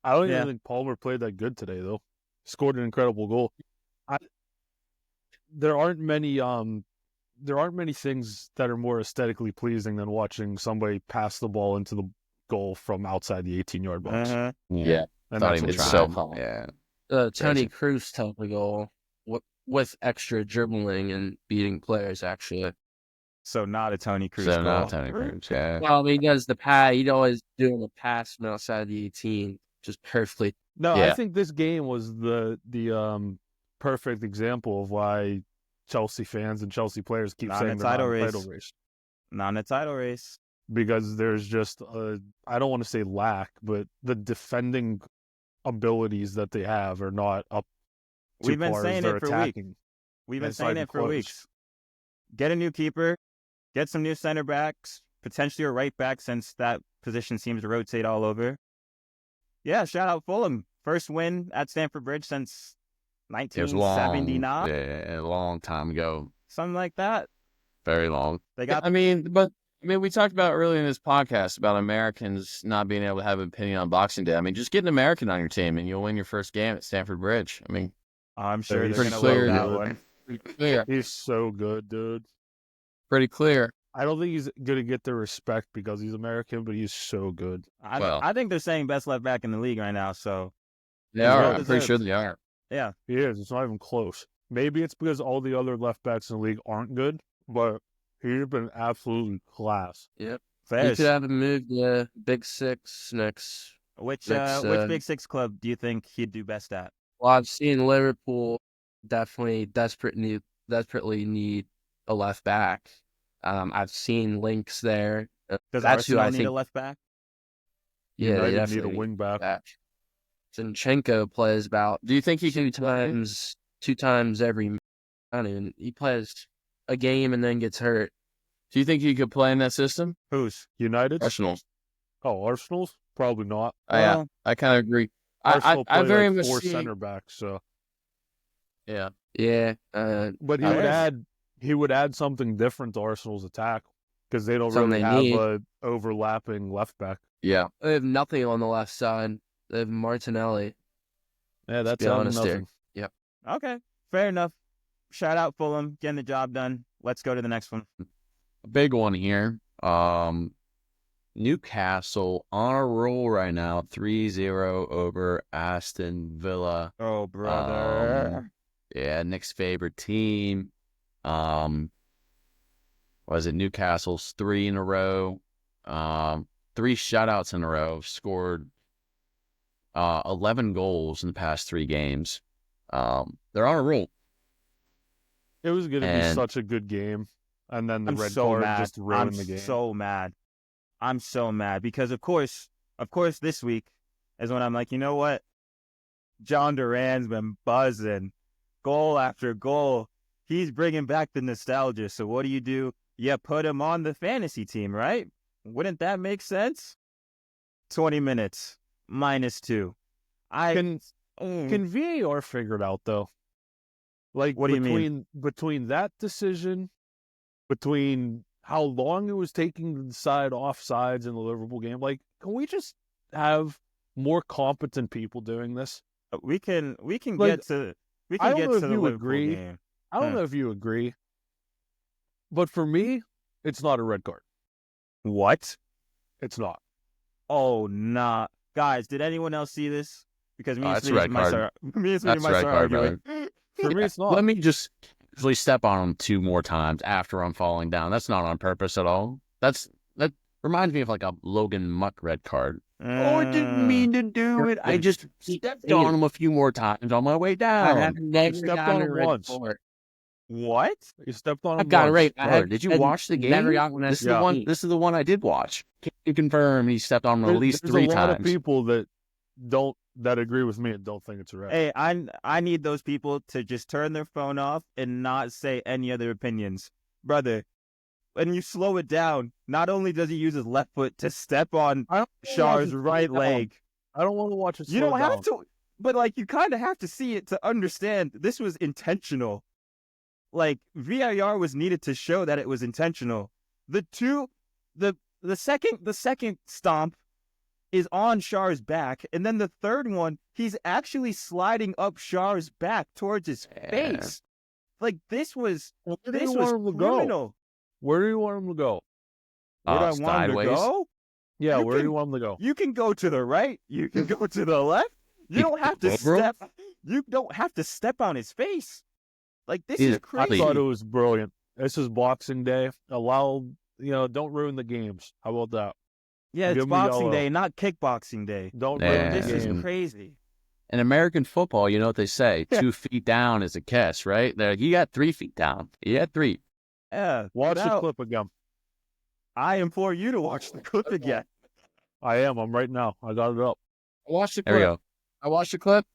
I don't Yeah. even think Palmer played that good today, though. Scored an incredible goal. There aren't many things that are more aesthetically pleasing than watching somebody pass the ball into the goal from outside the 18-yard box. Uh-huh. Yeah. And Thought that's he what was it's trying. so calm. Yeah. Tony Crazy. Cruz type of goal with extra dribbling and beating players, actually. So not a Tony Cruz So goal. now Tony Cruz. Yeah. Well, he does the pass. He'd always doing the pass from outside the 18, just perfectly. No, I Yeah. think this game was the perfect example of why Chelsea fans and Chelsea players keep Not in saying a they're not title in a race. title race. Not in a title race. Because there's just I don't want to say lack, but the defending abilities that they have are not up to We've been par as saying they're it for attacking. weeks. We've been It's not saying even it for close. weeks. Get a new keeper. Get some new center backs. Potentially a right back, since that position seems to rotate all over. Yeah, shout out Fulham. First win at Stamford Bridge since It was long. 1979. Yeah, a long time ago. Something like that. Very long. They got I mean, we talked about earlier in this podcast about Americans not being able to have an opinion on Boxing Day. I mean, just get an American on your team and you'll win your first game at Stamford Bridge. I mean, I'm sure He's they're pretty going to clear, love that dude. one. pretty clear. He's so good, dude. Pretty clear. I don't think he's going to get the respect because he's American, but he's so good. Well- I think they're saying best left back in the league right now. So They He's are. well I'm pretty deserved. sure they are. yeah, He is. It's not even close. Maybe it's because all the other left backs in the league aren't good, but he's been absolutely class. You fairs. could have him move the Big Six next. Which next, Big Six club do you think he'd do best at? Well, I've seen Liverpool definitely desperately need a left back. I've seen links there. Does That's who Arsenal I need think. a left back? Yeah, they United need a definitely wing back. back. Zinchenko plays about Do you think he can two times every. I don't even. He plays a game and then gets hurt. Do you think he could play in that system? Who's? United? Arsenal. Oh, Arsenal's? Probably not. Yeah, Well, I kind of agree. Arsenal I play very like much four see. center backs, so. Yeah. Yeah. But he Oh, would yes. add something different to Arsenal's attack because they don't Something really they have need. a overlapping left back. Yeah. They have nothing on the left side. They have Martinelli. Yeah, that's be adding honest here. nothing. okay, fair enough. Shout out Fulham, getting the job done. Let's go to the next one. A big one here. Newcastle on a roll right now, 3-0 over Aston Villa. Oh, brother. Yeah, Nick's favorite team. Was it Newcastle's 3 in a row? 3 shutouts in a row. Scored 11 goals in the past 3 games. They're on a roll. It was going to be And- such a good game, and then the I'm red so card mad. just ruined I'm the game. so mad. I'm so mad because, of course, this week is when I'm like, you know what? John Duran's been buzzing, goal after goal. He's bringing back the nostalgia. So what do? You put him on the fantasy team, right? Wouldn't that make sense? 20 minutes, -2. Can VAR figure it out, though? Like, What do you mean? Between that decision, between how long it was taking to decide offsides in the Liverpool game, like, can we just have more competent people doing this? We can Like, get to I don't know if the you Liverpool agree. game. I don't know if you agree, but for me, it's not a red card. What? It's not. Oh, nah. Guys, did anyone else see this? Because me and That's a Smitty red might card. start, me and Smitty That's might red start card, arguing. For me, it's not. Let me just usually step on him 2 more times after I'm falling down. That's not on purpose at all. That reminds me of like a Logan Muck red card. Oh, I didn't mean to do it. I just stepped on him a few more times on my way I down. have never stepped gotten on a him red once. card. What? You stepped on him I've got it once. right. Bro, did you watch the game? Never got one. This is Yeah. the one. This is the one I did watch. Can you confirm he stepped on him at least There's 3 a lot times? of people that agree with me and don't think it's a red. Hey, I need those people to just turn their phone off and not say any other opinions. Brother, when you slow it down, not only does he use his left foot to step on I don't wanna watch Shar's it slow right down. leg, I don't want to watch it. you slow don't down. have to. But like, you kind of have to see it to understand this was intentional. Like, VAR was needed to show that it was intentional. The second stomp is on Char's back, and then the third one, he's actually sliding up Char's back towards his face. Like, this was criminal. Where do you want him to go? Where do I want him to go? Yeah, where do you want him to go? You can go to the right. You can go to the left. You don't have to step. You don't have to step on his face. Like, this is crazy. I thought it was brilliant. This is Boxing Day. Don't ruin the games. How about that? Yeah, it's Boxing Day, not kickboxing day. Don't ruin the This is crazy. In American football, you know what they say? 2 feet down is a catch, right? They're like, you got 3 feet down. You got 3. Yeah. Watch the clip again. I implore you to watch the clip again. I am. I'm right now. I got it up. I watched the clip. There we go. I watched the clip.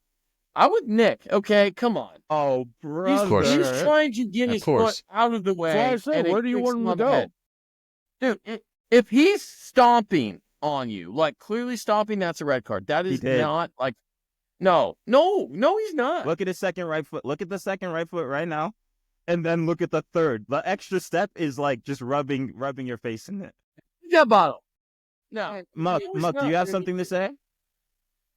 I would Nick. Okay, come on. Oh, brother. He's trying to get his foot out of the way. That's why I say, where do you want him to go? Dude, if he's stomping on you, like clearly stomping, that's a red card. That is not like, no, he's not. Look at his second right foot. Look at the second right foot right now. And then look at the third. The extra step is like just rubbing your face in it. Yeah, bottle. No. Muck, do you have something to say?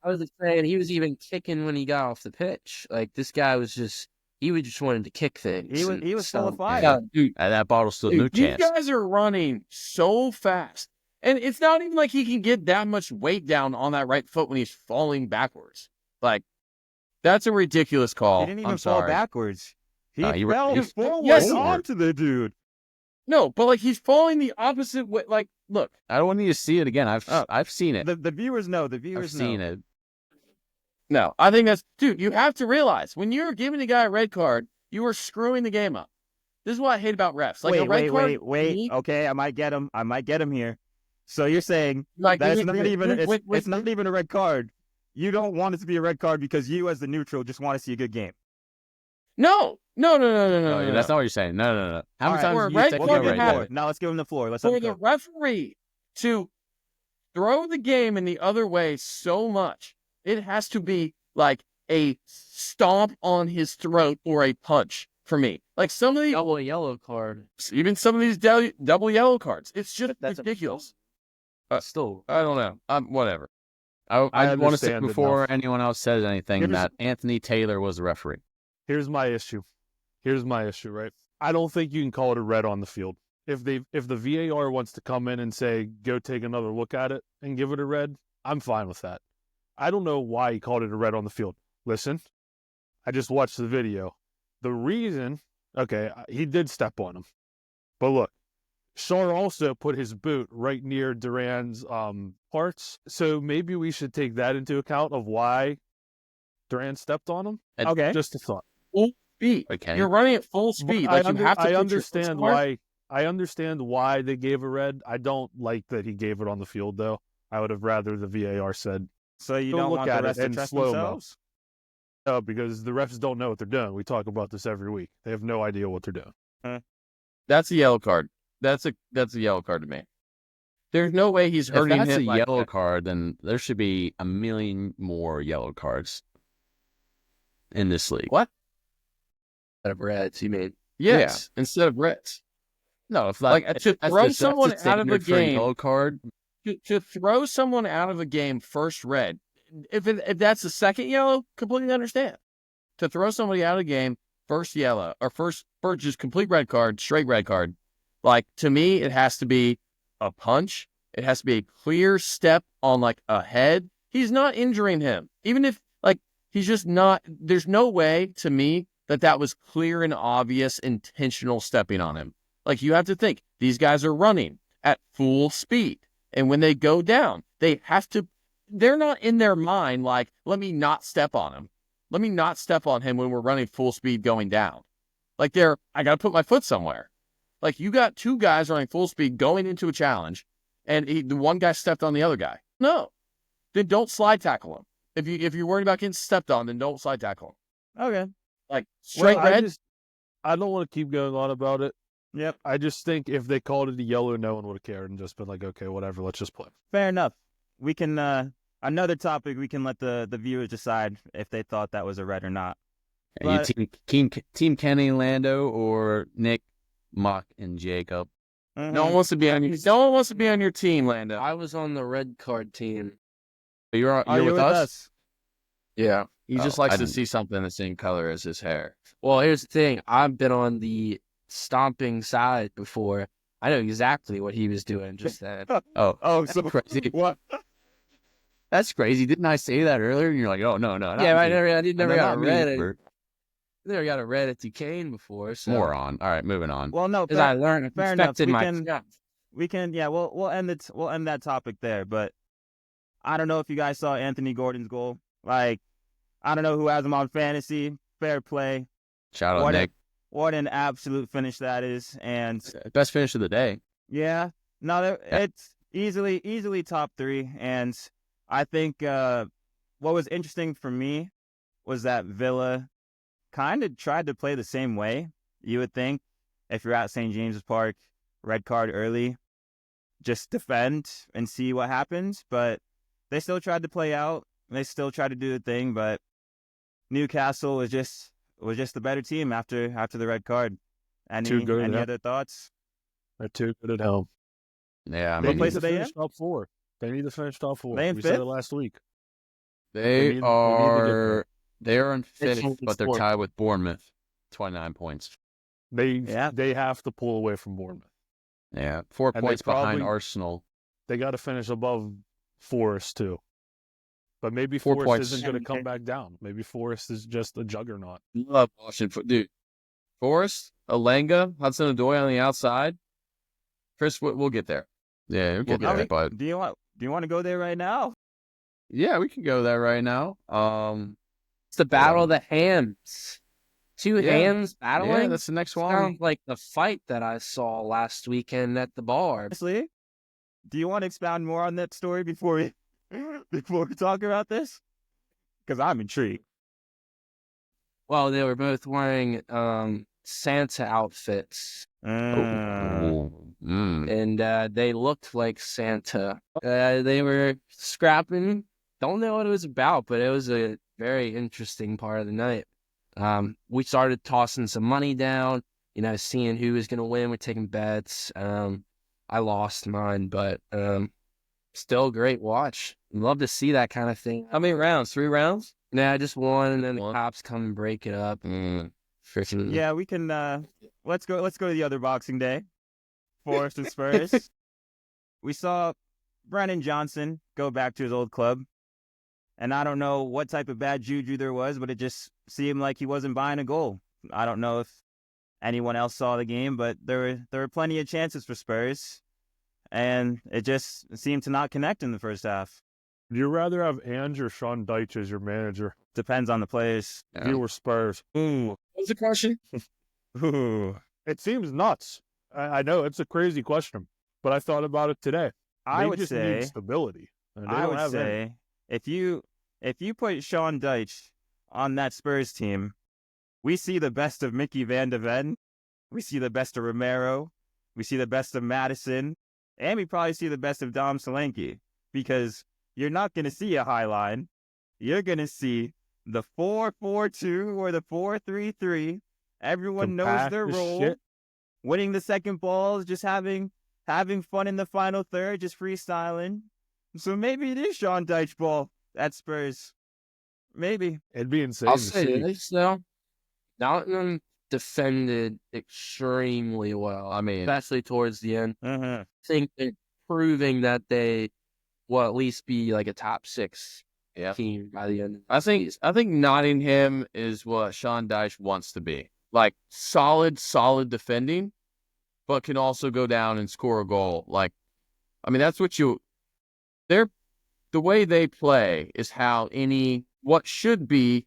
I was saying he was even kicking when he got off the pitch. Like, this guy was just, he just wanted to kick things. He was full of fire. Yeah, dude, That bottle stood no chance. These guys are running so fast. And it's not even like he can get that much weight down on that right foot when he's falling backwards. Like, that's a ridiculous call. He didn't even fall backwards. He fell forward onto the dude. No, but like he's falling the opposite way. Like, look. I don't want you to see it again. I've seen it. The viewers know. The viewers know. I've seen it. No, I think dude, you have to realize when you're giving a guy a red card, you are screwing the game up. This is what I hate about refs. Like wait. Okay, I might get him here. So you're saying it's not even a red card. You don't want it to be a red card because you, as the neutral, just want to see a good game. No. That's not what you're saying. No. How many times have you taken a red card? Now let's give him the floor. For the referee to throw the game in the other way so much, it has to be like a stomp on his throat or a punch for me. Like some of the double yellow card, even some of these double yellow cards. It's just ridiculous. Still, I don't know. Whatever. I want to say before anyone else says anything that Anthony Taylor was the referee. Here's my issue, right? I don't think you can call it a red on the field. If the VAR wants to come in and say, go take another look at it and give it a red, I'm fine with that. I don't know why he called it a red on the field. Listen, I just watched the video. The reason, he did step on him. But look, Char also put his boot right near Duran's parts. So maybe we should take that into account of why Duran stepped on him. Okay. Just a thought. Full speed. Okay. You're running at full speed. I understand why they gave a red. I don't like that he gave it on the field, though. I would have rather the VAR said. So you don't want the refs to trust themselves? No, because the refs don't know what they're doing. We talk about this every week. They have no idea what they're doing. That's a yellow card. That's a yellow card to me. There's no way he's hurting him. If that's a yellow card, then there should be a million more yellow cards in this league. What? Instead of reds, you mean? Yes, instead of reds. No, if to throw someone out of a game, yellow card. To throw someone out of a game first red. If that's the second yellow, completely understand. To throw somebody out of a game first yellow or first just complete red card, straight red card. Like, to me, it has to be a punch. It has to be a clear step on, like, a head. He's not injuring him. Even if, like, he's just not... There's no way, to me, that was clear and obvious intentional stepping on him. Like, you have to think, these guys are running at full speed. And when they go down, they have to... They're not in their mind, like, let me not step on him. Let me not step on him when we're running full speed going down. Like, I got to put my foot somewhere. Like, you got two guys running full speed going into a challenge, and the one guy stepped on the other guy. No. Then don't slide tackle him. If you're worried about getting stepped on, then don't slide tackle him. Okay. Like, straight red. I don't want to keep going on about it. Yep. I just think if they called it a yellow, no one would have cared and just been like, okay, whatever, let's just play. Fair enough. We can, another topic we can let the viewers decide if they thought that was a red or not. Are you team Kenny and Lando or Nick, Muck, and Jacob? No one wants to be on your. No one wants to be on your team, Lando. I was on the red card team. You're with us? Yeah. He just likes to see something the same color as his hair. Well, here's the thing. I've been on the stomping side before. I know exactly what he was doing just then. So crazy. What? That's crazy. Didn't I say that earlier? And you're like, oh, no. Yeah, I never got a red. Bert. Never got a red at Duquesne before. So. Moron. All right, moving on. Well, no, because I learned. Fair enough. We can. Yeah, we'll end it. We'll end that topic there. But I don't know if you guys saw Anthony Gordon's goal. Like, I don't know who has him on fantasy. Fair play. Shout out Nick. What an absolute finish that is, and best finish of the day. Yeah, no, it's easily top 3, and I think what was interesting for me was that Villa kind of tried to play the same way. You would think if you're at St. James's Park, red card early, just defend and see what happens. But they still tried to play out. They still tried to do the thing. But Newcastle was just the better team after the red card. Any other thoughts? They're too good at home. Yeah, I mean, mean, they need to finish top 4. They need to finish top 4. They in we fifth? said it last week. They are in 5th, but they're tied with Bournemouth, 29 points. They have to pull away from Bournemouth. Yeah, 4 points behind Arsenal. They got to finish above Forest too. But maybe Forest isn't going to come back down. Maybe Forest is just a juggernaut. Love watching dude. Forest, Alenga, Hudson-Odoi on the outside. Chris, we'll get there. Yeah, we'll get there. But do you want to go there right now? Yeah, we can go there right now. It's the battle of the hams. Two hams battling. Yeah, that's the next one. Sounds like the fight that I saw last weekend at the bar. Honestly, do you want to expound more on that story before we talk about this? Because I'm intrigued. Well, they were both wearing Santa outfits. And they looked like Santa. They were scrapping. Don't know what it was about, but it was a very interesting part of the night. We started tossing some money down, seeing who was going to win. We're taking bets. I lost mine, but still a great watch. Love to see that kind of thing. How many rounds? 3 rounds? Nah, just one, and then the cops come and break it up. Yeah, we can. Let's go to the other Boxing Day. Forest and Spurs. We saw Brennan Johnson go back to his old club. And I don't know what type of bad juju there was, but it just seemed like he wasn't buying a goal. I don't know if anyone else saw the game, but there were plenty of chances for Spurs. And it just seemed to not connect in the first half. Would you rather have Ange or Sean Dyche as your manager? Depends on the players. Yeah. You or Spurs? What was the question? It seems nuts. I know it's a crazy question, but I thought about it today. I would say need stability. I would say if you put Sean Dyche on that Spurs team, we see the best of Mickey Van de Ven, we see the best of Romero, we see the best of Madison, and we probably see the best of Dom Solanke, because you're not going to see a high line. You're going to see the 4-4-2 or the 4-3-3. Everyone knows their role. Winning the second balls, just having fun in the final third, just freestyling. So maybe it is Sean Dyche ball at Spurs. Maybe. It'd be insane. I'll say this, though. Nottingham defended extremely well. I mean, especially towards the end. I think they're proving that they will at least be like a top 6 team by the end. I think Nottingham is what Sean Dyche wants to be. Like solid defending, but can also go down and score a goal. Like, I mean, that's what the way they play is how what should be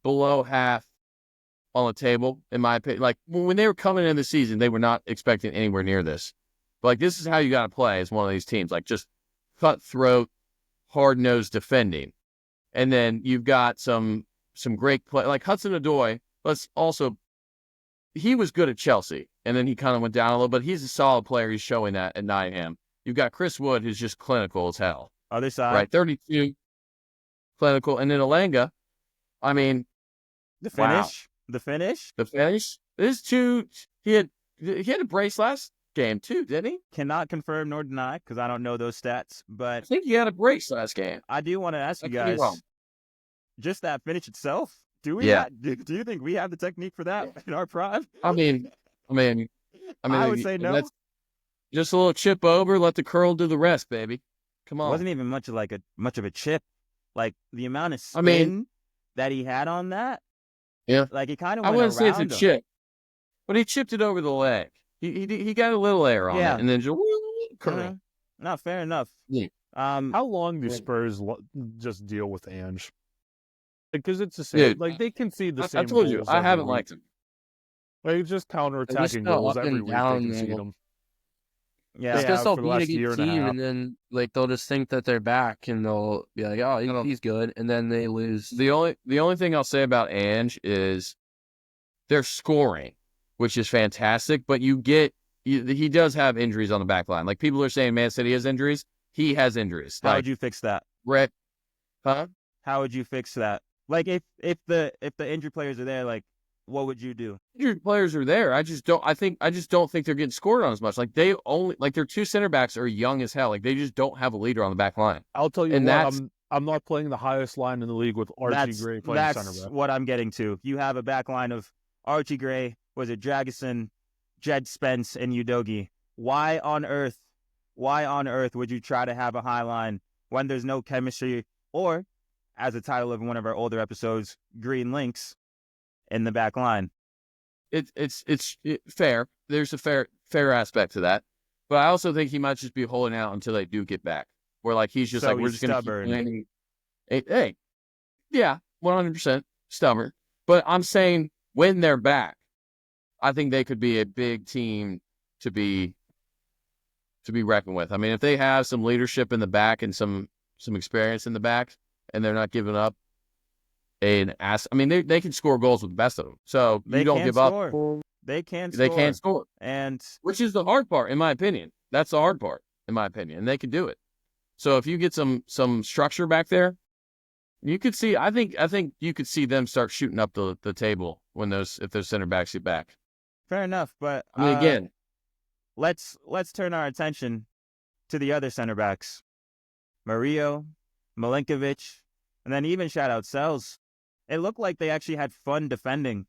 below half on the table, in my opinion. Like, when they were coming into the season, they were not expecting anywhere near this. But like, this is how you got to play as one of these teams. Like, just cutthroat, hard-nosed defending. And then you've got some great play. Like Hudson-Odoi, he was good at Chelsea, and then he kind of went down a little, but he's a solid player. He's showing that at Nottingham. You've got Chris Wood, who's just clinical as hell. Other side. Right, 32 clinical, and then Alanga. I mean, The wow. finish. The finish. The finish. This two. He had a brace last game too, didn't he? Cannot confirm nor deny because I don't know those stats. I But think he had a brace last game. I do want to ask I you could be guys, wrong. just that finish itself. Do we? Yeah. Do you think we have the technique for that in our prime? I mean, I would say no. That's just a little chip over. Let the curl do the rest, baby. Come It on. wasn't even much of a chip. Like the amount of spin I mean- that he had on that. Yeah. Like it kind of I went wouldn't say it's a around him. chip, but he chipped it over the leg. He got a little air on Yeah. it, and then just curl. Mhm. No, fair enough. Yeah. How long do Spurs just deal with Ange? Because it's the same. Dude, Like they concede the I same. told you, goals I every haven't week. liked him. Like it's just They counterattacking just go goals up every and week. down, They concede man. them. Yeah. It's They because have they'll for the beat a last good year and a team, half. and then like they'll just think that they're back, and they'll be like, "Oh, don't- he's good," and then they lose. The only thing I'll say about Ange is they're scoring, which is fantastic. But he does have injuries on the back line. Like people are saying, Man City has injuries. He has injuries. How Like would you fix that? Brett, huh? How would you fix that? Like if the injured players are there, like what would you do? Injured players are there. I just don't think they're getting scored on as much. Like their two center backs are young as hell. Like they just don't have a leader on the back line. I'll tell you And what. that's- I'm not playing the highest line in the league with Archie Gray playing center That's back. what I'm getting to. You have a back line of Archie Gray, was it Dragusin, Jed Spence, and Udogi. Why on earth would you try to have a high line when there's no chemistry, or, as the title of one of our older episodes, Green Links in the back line? It's fair. There's a fair aspect to that, but I also think he might just be holding out until they do get back. Where like he's just So like we're he's just gonna stubborn. keep playing. Hey, yeah, 100% stubborn. But I'm saying when they're back, I think they could be a big team to be reckoned with. I mean, if they have some leadership in the back and some experience in the back, and they're not giving up an ass. I mean, they can score goals with the best of them. So They you don't can give score. up. They can score. They can't score, And which is the hard part, in my opinion. That's the hard part, in my opinion. And they can do it. So if you get some structure back there, you could see. I think you could see them start shooting up the table if those center backs get back. fair enough, but I mean, again, let's turn our attention to the other center backs. Murillo, Milinkovic, and then even shout out Sells. It looked like they actually had fun defending.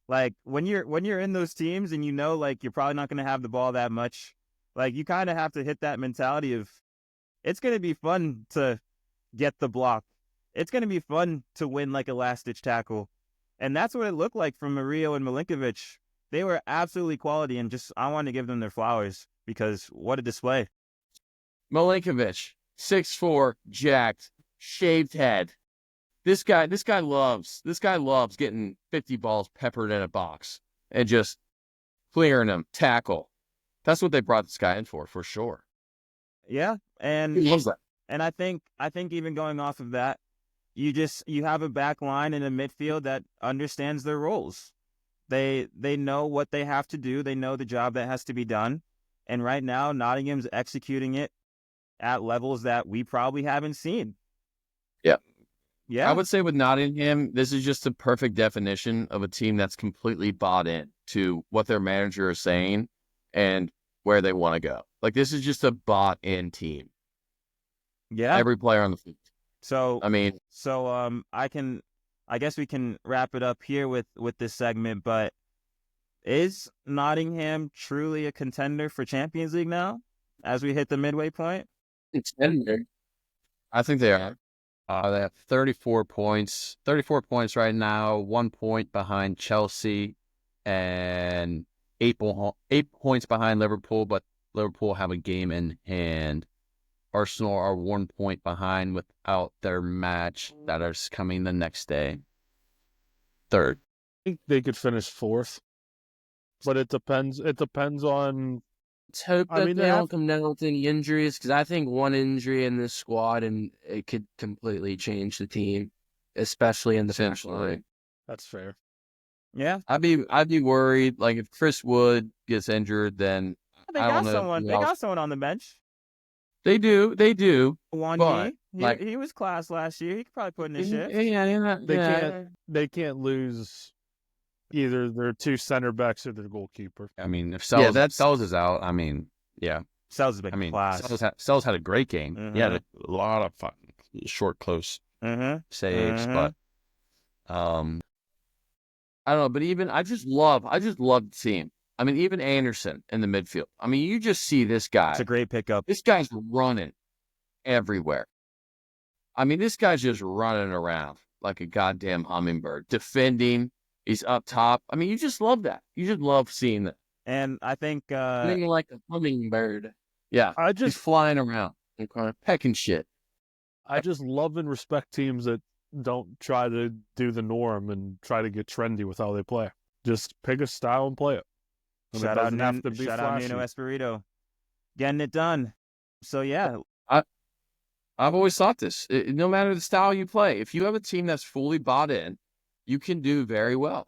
Like when you're in those teams and you know like you're probably not going to have the ball that much, like you kind of have to hit that mentality of it's going to be fun to get the block. It's going to be fun to win like a last-ditch tackle. And that's what it looked like from Murillo and Milinkovic. They were absolutely quality, and just I wanted to give them their flowers because what a display. Milinkovic, 6'4", jacked, shaved head. This guy loves getting 50 balls peppered in a box and just clearing them, tackle. That's what they brought this guy in for sure. Yeah, and He loves that. and I think even going off of that, you have a back line and a midfield that understands their roles. They know what they have to do. They know the job that has to be done. And right now, Nottingham's executing it at levels that we probably haven't seen. Yeah. Yeah. I would say with Nottingham, this is just a perfect definition of a team that's completely bought in to what their manager is saying and where they want to go. Like, this is just a bought-in team. Yeah. Every player on the field. So I mean, I guess we can wrap it up here with this segment, but is Nottingham truly a contender for Champions League now as we hit the midway point? I think they are. They have 34 points. 34 points right now, 1 point behind Chelsea, and 8 points behind Liverpool, but Liverpool have a game in hand. Arsenal are 1 point behind without their match that is coming the next day. Third. I think they could finish fourth, but it depends. It depends on. Let's hope I that mean, they they don't have- come down with any injuries, because I think one injury in this squad and it could completely change the team, especially in the back line. That's fair. Yeah. I'd be worried. Like, if Chris Wood gets injured, then They I got don't know. someone. They got someone on the bench. They do. Wanye, But he was class last year. He could probably put in his shift. They can't lose either their two center backs or their goalkeeper. I mean, if Yeah, Sells is out, I mean, yeah. Sells has been class. Sells had a great game. He had a lot of fucking short, close saves, but I don't know. But even I just love the team. I mean, even Anderson in the midfield. I mean, you just see this guy. It's a great pickup. This guy's running everywhere. I mean, this guy's just running around like a goddamn hummingbird, defending. He's up top. I mean, you just love that. You just love seeing that. And I think Running like a hummingbird. Yeah, he's flying around, pecking shit. I just love and respect teams that don't try to do the norm and try to get trendy with how they play. Just pick a style and play it. And shout out flashy. Nuno Espirito, getting it done. So yeah, I've always thought this. No matter the style you play, if you have a team that's fully bought in, you can do very well.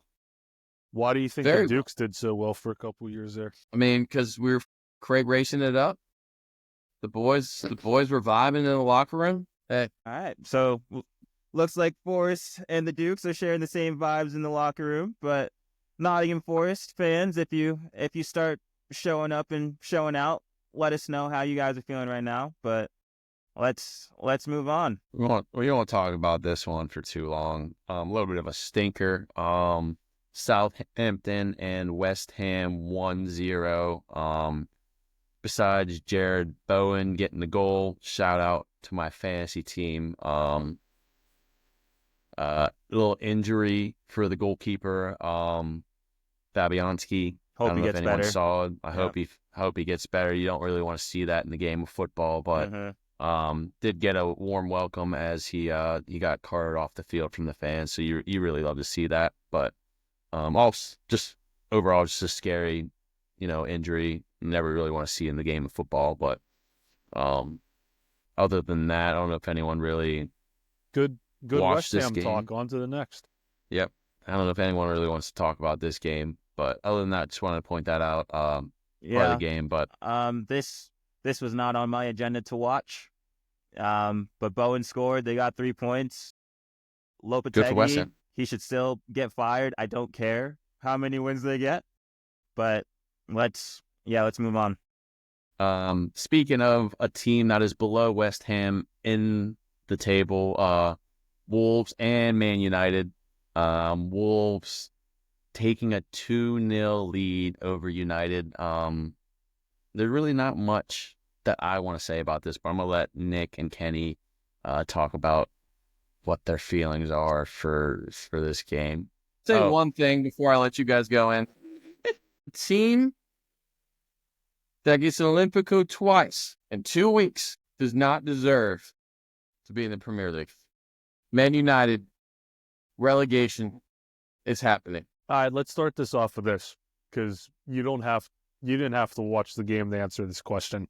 Why do you think the Dukes did so well for a couple of years there? I mean, because we were Craig racing it up. The boys were vibing in the locker room. Hey. All right. So looks like Forest and the Dukes are sharing the same vibes in the locker room. But Nottingham Forest fans, if you start showing up and showing out, let us know how you guys are feeling right now. But let's move on. We don't want to talk about this one for too long. A little bit of a stinker. Southampton and West Ham 1-0. Besides Jared Bowen getting the goal, shout out to my fantasy team. Little injury for the goalkeeper, Fabianski. Hope he gets better. Saw it. I hope he gets better. You don't really want to see that in the game of football, but did get a warm welcome as he got carted off the field from the fans. So you really love to see that. But also just overall just a scary, injury. Never really want to see in the game of football. But other than that, I don't know if anyone really good watched West Ham this game. talk. On to the next. Yep. I don't know if anyone really wants to talk about this game, but other than that, just wanted to point that out. Part of the game, but this was not on my agenda to watch. But Bowen scored. They got 3 points. Lopetegui, he should still get fired. I don't care how many wins they get, but let's move on. Speaking of a team that is below West Ham in the table, Wolves and Man United. Wolves taking a 2-0 lead over United. There's really not much that I want to say about this, but I'm going to let Nick and Kenny talk about what their feelings are for this game. Say one thing before I let you guys go in. A team that gets an Olympico twice in 2 weeks does not deserve to be in the Premier League. Man United, relegation is happening. All right, let's start this off with this because you didn't have to watch the game to answer this question.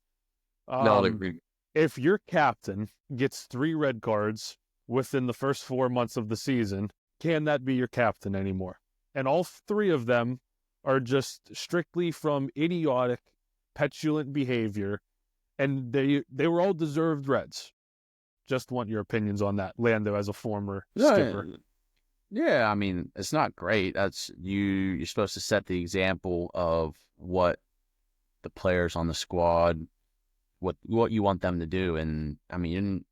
No, I agree. If your captain gets 3 red cards within the first 4 months of the season, can that be your captain anymore? And all 3 of them are just strictly from idiotic, petulant behavior, and they were all deserved reds. Just want your opinions on that, Lando, as a former skipper. Yeah, I mean, it's not great. That's you're supposed to set the example of what the players on the squad, what you want them to do. And I mean,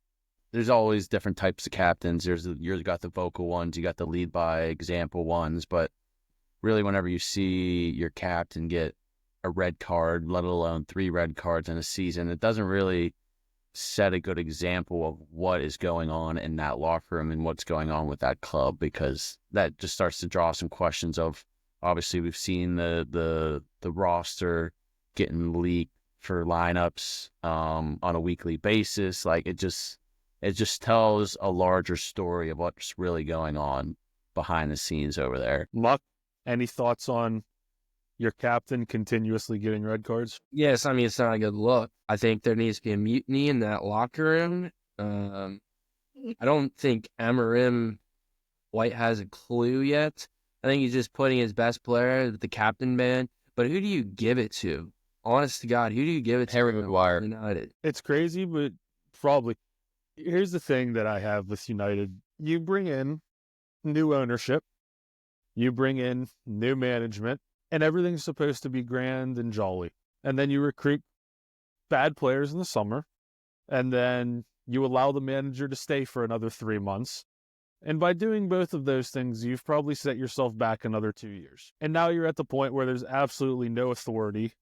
there's always different types of captains. You got the vocal ones, you got the lead by example ones, but really whenever you see your captain get a red card, let alone 3 red cards in a season, it doesn't really set a good example of what is going on in that locker room and what's going on with that club, because that just starts to draw some questions of, obviously we've seen the roster getting leaked for lineups on a weekly basis. Like it just tells a larger story of what's really going on behind the scenes over there. Muck, any thoughts on your captain continuously getting red cards? Yes, I mean, it's not a good look. I think there needs to be a mutiny in that locker room. I don't think Amarim White has a clue yet. I think he's just putting his best player, the captain man. But who do you give it to honest to God, who do you give it to? Harry Maguire. United. It's crazy, but probably. Here's the thing that I have with United. You bring in new ownership, you bring in new management, and everything's supposed to be grand and jolly. And then you recruit bad players in the summer, and then you allow the manager to stay for another 3 months. And by doing both of those things, you've probably set yourself back another 2 years. And now you're at the point where there's absolutely no authority.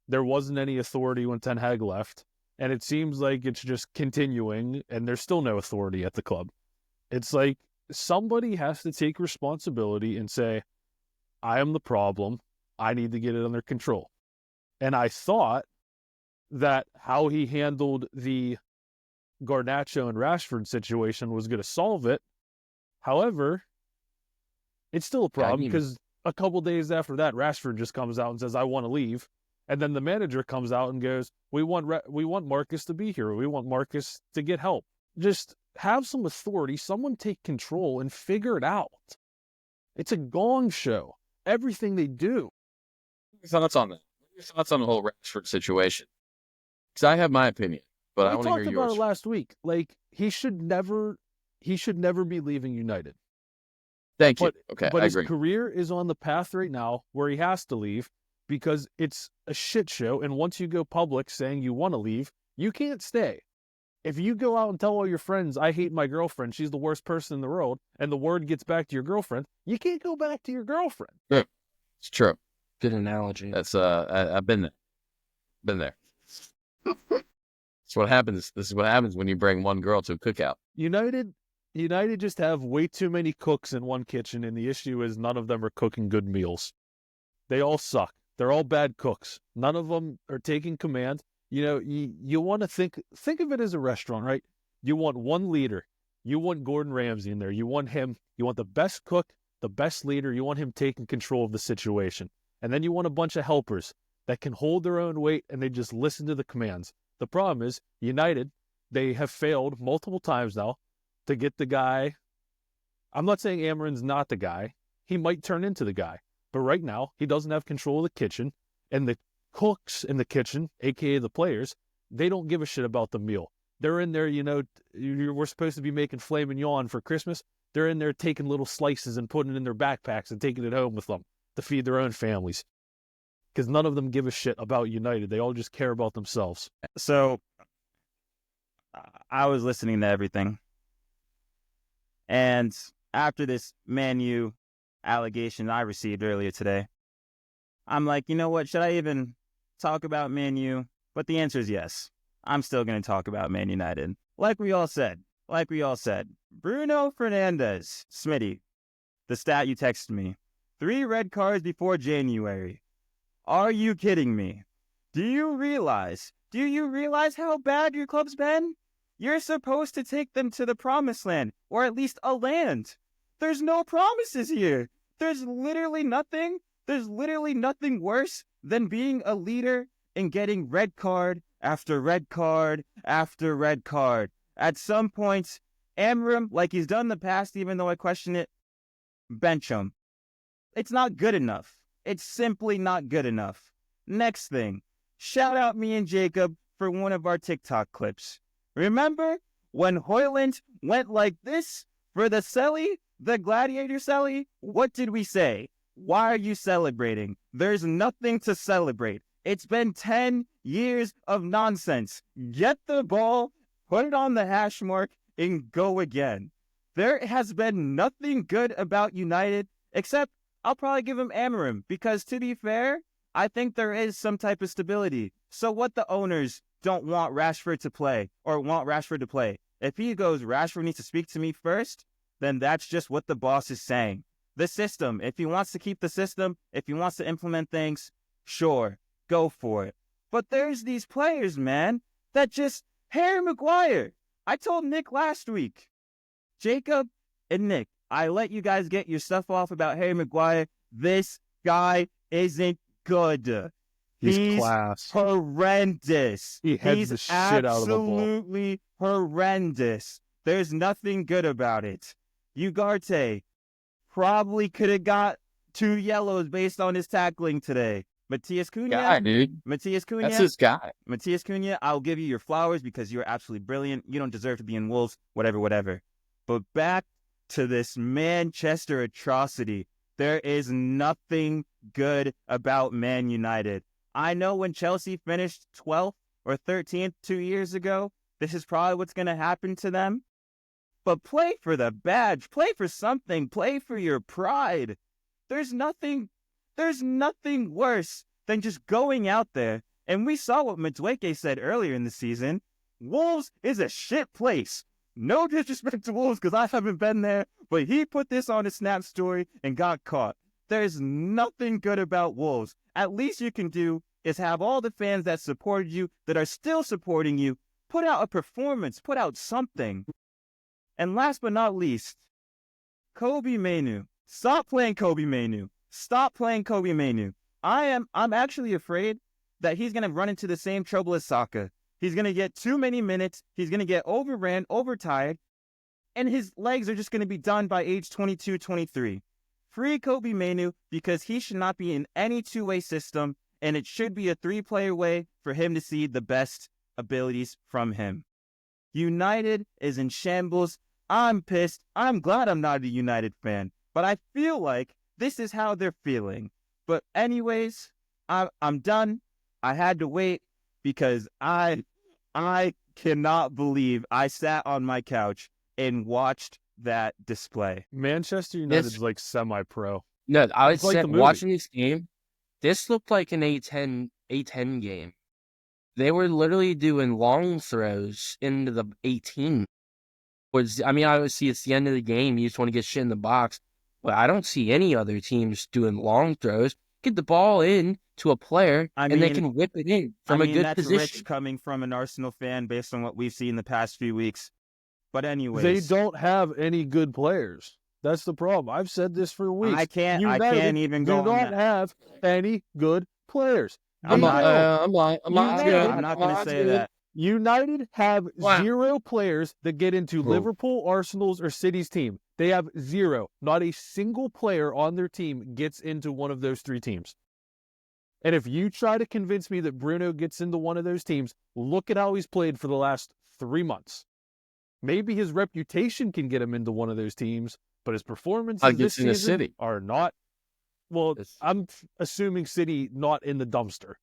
There wasn't any authority when Ten Hag left. And it seems like it's just continuing, and there's still no authority at the club. It's like somebody has to take responsibility and say, I am the problem. I need to get it under control. And I thought that how he handled the Garnacho and Rashford situation was going to solve it. However, it's still a problem because a couple days after that, Rashford just comes out and says, I want to leave. And then the manager comes out and goes, we want Marcus to be here. We want Marcus to get help. Just have some authority. Someone take control and figure it out. It's a gong show. Everything they do. Your thoughts on that? Your thoughts on the whole Rashford situation? Because I have my opinion, but I want to hear yours. We talked about it last week. Like, he should never be leaving United. Thank you. Okay, but I his agree. career is on the path right now where he has to leave because it's a shit show. And once you go public saying you want to leave, you can't stay. If you go out and tell all your friends, I hate my girlfriend, she's the worst person in the world, and the word gets back to your girlfriend, you can't go back to your girlfriend. Yeah, it's true. Good analogy. That's I've been there. Been there. That's what happens. This is what happens when you bring one girl to a cookout. United just have way too many cooks in one kitchen, and the issue is none of them are cooking good meals. They all suck. They're all bad cooks. None of them are taking command. You know, you want to think of it as a restaurant, right? You want one leader. You want Gordon Ramsay in there. You want him. You want the best cook, the best leader. You want him taking control of the situation. And then you want a bunch of helpers that can hold their own weight and they just listen to the commands. The problem is, United, they have failed multiple times now to get the guy. I'm not saying Amarin's not the guy. He might turn into the guy. But right now, he doesn't have control of the kitchen. And the cooks in the kitchen, a.k.a. the players, they don't give a shit about the meal. They're in there, we're supposed to be making filet mignon for Christmas. They're in there taking little slices and putting it in their backpacks and taking it home with them to feed their own families. Because none of them give a shit about United. They all just care about themselves. So, I was listening to everything. And after this Man U allegation I received earlier today, I'm like, you know what? Should I even talk about Man U? But the answer is yes. I'm still going to talk about Man United. Like we all said. Bruno Fernandes, Smitty, the stat you texted me. 3 red cards before January. Are you kidding me? Do you realize how bad your club's been? You're supposed to take them to the promised land, or at least a land. There's no promises here. There's literally nothing worse than being a leader and getting red card after red card after red card. At some point, Amarim, like he's done in the past, even though I question it, bench him. It's not good enough. It's simply not good enough. Next thing, shout out me and Jacob for one of our TikTok clips. Remember when Højlund went like this for the celly, the gladiator celly? What did we say? Why are you celebrating? There's nothing to celebrate. It's been 10 years of nonsense. Get the ball, put it on the hash mark, and go again. There has been nothing good about United, except I'll probably give him Amarim, because to be fair, I think there is some type of stability. So what the owners don't want Rashford to play, or want Rashford to play, if he goes, Rashford needs to speak to me first, then that's just what the boss is saying. The system, if he wants to keep the system, if he wants to implement things, sure, go for it. But there's these players, man, that just, Harry Maguire. I told Nick last week, Jacob and Nick, I let you guys get your stuff off about Harry Maguire. This guy isn't good. He's class. Horrendous. He heads the shit out of the ball. Absolutely horrendous. There's nothing good about it. Ugarte probably could have got 2 yellows based on his tackling today. Matthias Cunha. Guy, dude. Matthias Cunha. That's his guy. Matthias Cunha, I'll give you your flowers because you're absolutely brilliant. You don't deserve to be in Wolves, whatever. But back to this Manchester atrocity. There is nothing good about Man United. I know when Chelsea finished 12th or 13th 2 years ago, this is probably what's going to happen to them. But play for the badge. Play for something. Play for your pride. There's nothing worse than just going out there. And we saw what Madueke said earlier in the season. Wolves is a shit place. No disrespect to Wolves because I haven't been there, but he put this on his Snap story and got caught. There's nothing good about Wolves. At least you can do is have all the fans that supported you, that are still supporting you, put out a performance, put out something. And last but not least, Kobe Mainoo. Stop playing Kobe Mainoo. Stop playing Kobe Mainoo. I'm actually afraid that he's going to run into the same trouble as Saka. He's going to get too many minutes. He's going to get overran, overtired, and his legs are just going to be done by age 22, 23. Free Kobe Mainoo because he should not be in any two-way system, and it should be a three-player way for him to see the best abilities from him. United is in shambles. I'm pissed. I'm glad I'm not a United fan, but I feel like this is how they're feeling. But anyways, I'm done. I had to wait because I cannot believe I sat on my couch and watched that display. Manchester United's like semi-pro. No, I It's like the said movie. watching this game, this looked like an A10 game. They were literally doing long throws into the 18. Obviously it's the end of the game. You just want to get shit in the box. But I don't see any other teams doing long throws. Get the ball in to a player, and they can whip it in from a good that's position. Rich coming from an Arsenal fan based on what we've seen the past few weeks. But anyways, They don't have any good players. That's the problem. I've said this for weeks. I can't even do go on not that. have any good players. I'm not going to say that. United have Wow. 0 players that get into Cool. Liverpool, Arsenal's, or City's team. They have 0. Not a single player on their team gets into one of those 3 teams. And if you try to convince me that Bruno gets into one of those teams, look at how he's played for the last 3 months. Maybe his reputation can get him into one of those teams, but his performances this season City. are not. Well, I'm assuming City not in the dumpster.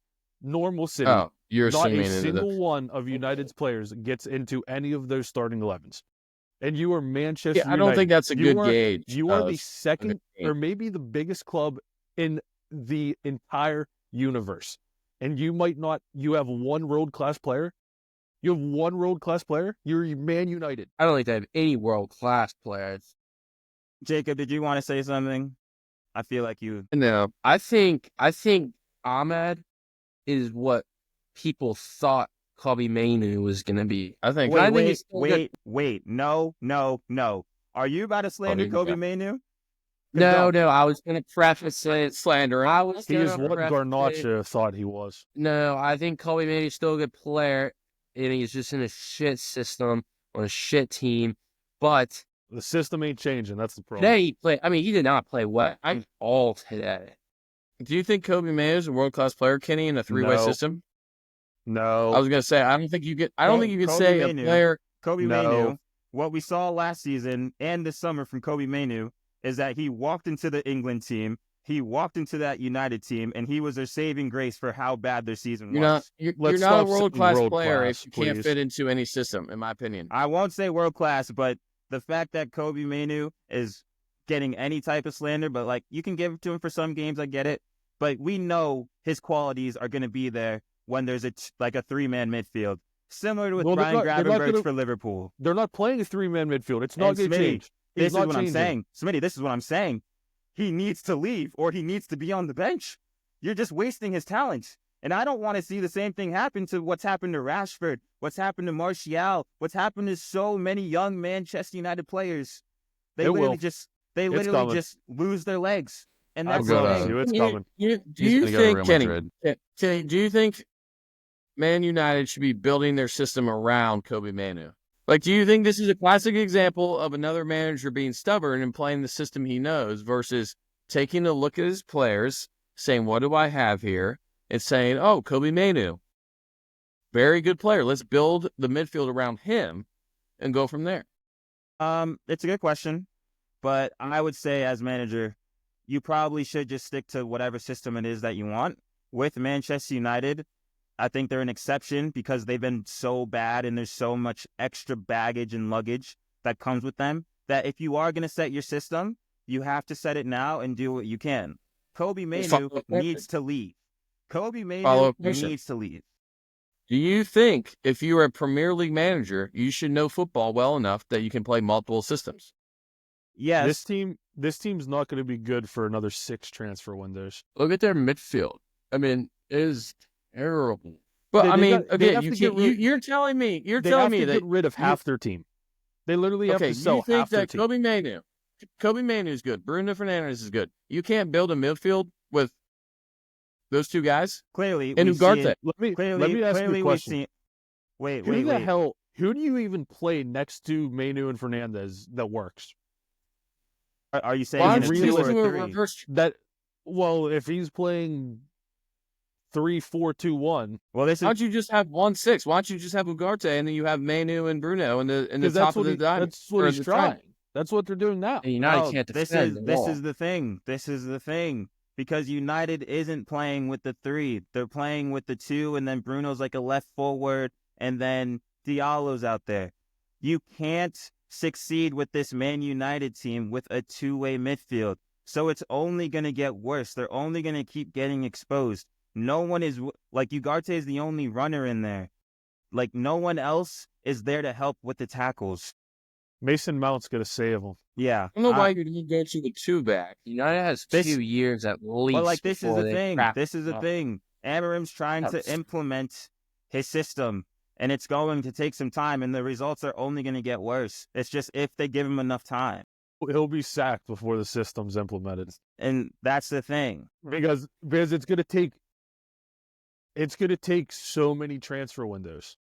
Normal City. Oh, you're not assuming a single one of United's players gets into any of those starting 11s. And you are Manchester United. I don't think that's a good gauge. You are the second or maybe the biggest club in the entire universe. And you have one world-class player. You have one world-class player. You're Man United. I don't think they have any world-class players. Jacob, did you want to say something? I feel like you. No, I think Ahmed is what people thought Kobe Mainoo was going to be. Wait. No. Are you about to slander Kobe Mainoo? No. I was going to preface it slander. He is what Garnacho thought he was. No, I think Kobe Mainoo is still a good player, and he's just in a shit system on a shit team. But the system ain't changing. That's the problem. Today he did not play well. I'm all today. Do you think Kobe Mainoo is a world-class player, Kenny, in a three-way system? No. I was going to say, I don't think you could say a player. Kobe Mainoo, what we saw last season and this summer from Kobe Mainoo is that he walked into the England team, he walked into that United team, and he was their saving grace for how bad their season was. You're not a world-class player if you can't fit into any system, in my opinion. I won't say world-class, but the fact that Kobe Mainoo is getting any type of slander, but you can give it to him for some games, I get it. But we know his qualities are going to be there when there's a 3-man midfield. Similar to with Brian Gravenberch for Liverpool. They're not playing a 3-man midfield. It's not going to change. This is what I'm saying. Smitty, this is what I'm saying. He needs to leave or he needs to be on the bench. You're just wasting his talent. And I don't want to see the same thing happen to what's happened to Rashford, what's happened to Martial, what's happened to so many young Manchester United players. They literally just lose their legs. And that's it's coming. Do you think, Kenny, do you think Man United should be building their system around Kobe Mainoo? Do you think this is a classic example of another manager being stubborn and playing the system he knows versus taking a look at his players saying, what do I have here? And saying, oh, Kobe Mainu, very good player. Let's build the midfield around him and go from there. It's a good question, but I would say as manager, you probably should just stick to whatever system it is that you want. With Manchester United, I think they're an exception because they've been so bad and there's so much extra baggage and luggage that comes with them that if you are going to set your system, you have to set it now and do what you can. Kobe Mainu needs to leave. Kobe Mainu needs to leave. Do you think if you are a Premier League manager, you should know football well enough that you can play multiple systems? Yes. This team's not going to be good for another 6 transfer windows. Look at their midfield. I mean, it is terrible. But you're telling me they have to get rid of half their team. They literally have to sell half their team. Kobe Mainu is good. Bruno Fernandes is good. You can't build a midfield with those 2 guys? Clearly. And Ugarte. Let me ask you a question. Wait. Who do you even play next to Mainu and Fernandez that works? Are you saying in a 2 or 3? Well, if he's playing 3-4-2-1. Well, why don't you just have 1-6? Why don't you just have Ugarte and then you have Mainu and Bruno in the top of the diamond? That's what he's trying. That's what they're doing now. United can't defend. This is the thing. This is the thing. Because United isn't playing with the 3. They're playing with the 2, and then Bruno's like a left forward, and then Diallo's out there. You can't succeed with this Man United team with a 2-way midfield. So it's only going to get worse. They're only going to keep getting exposed. No one is, like, Ugarte is the only runner in there. Like, no one else is there to help with the tackles. Mason Mount's going to save him. Yeah. I don't know why you didn't go to the 2-back. United has 2 years at least. But, like, this is the thing. This is the thing. Amarim's trying to implement his system, and it's going to take some time, and the results are only going to get worse. It's just if they give him enough time. He'll be sacked before the system's implemented. And that's the thing. Because it's going to take so many transfer windows.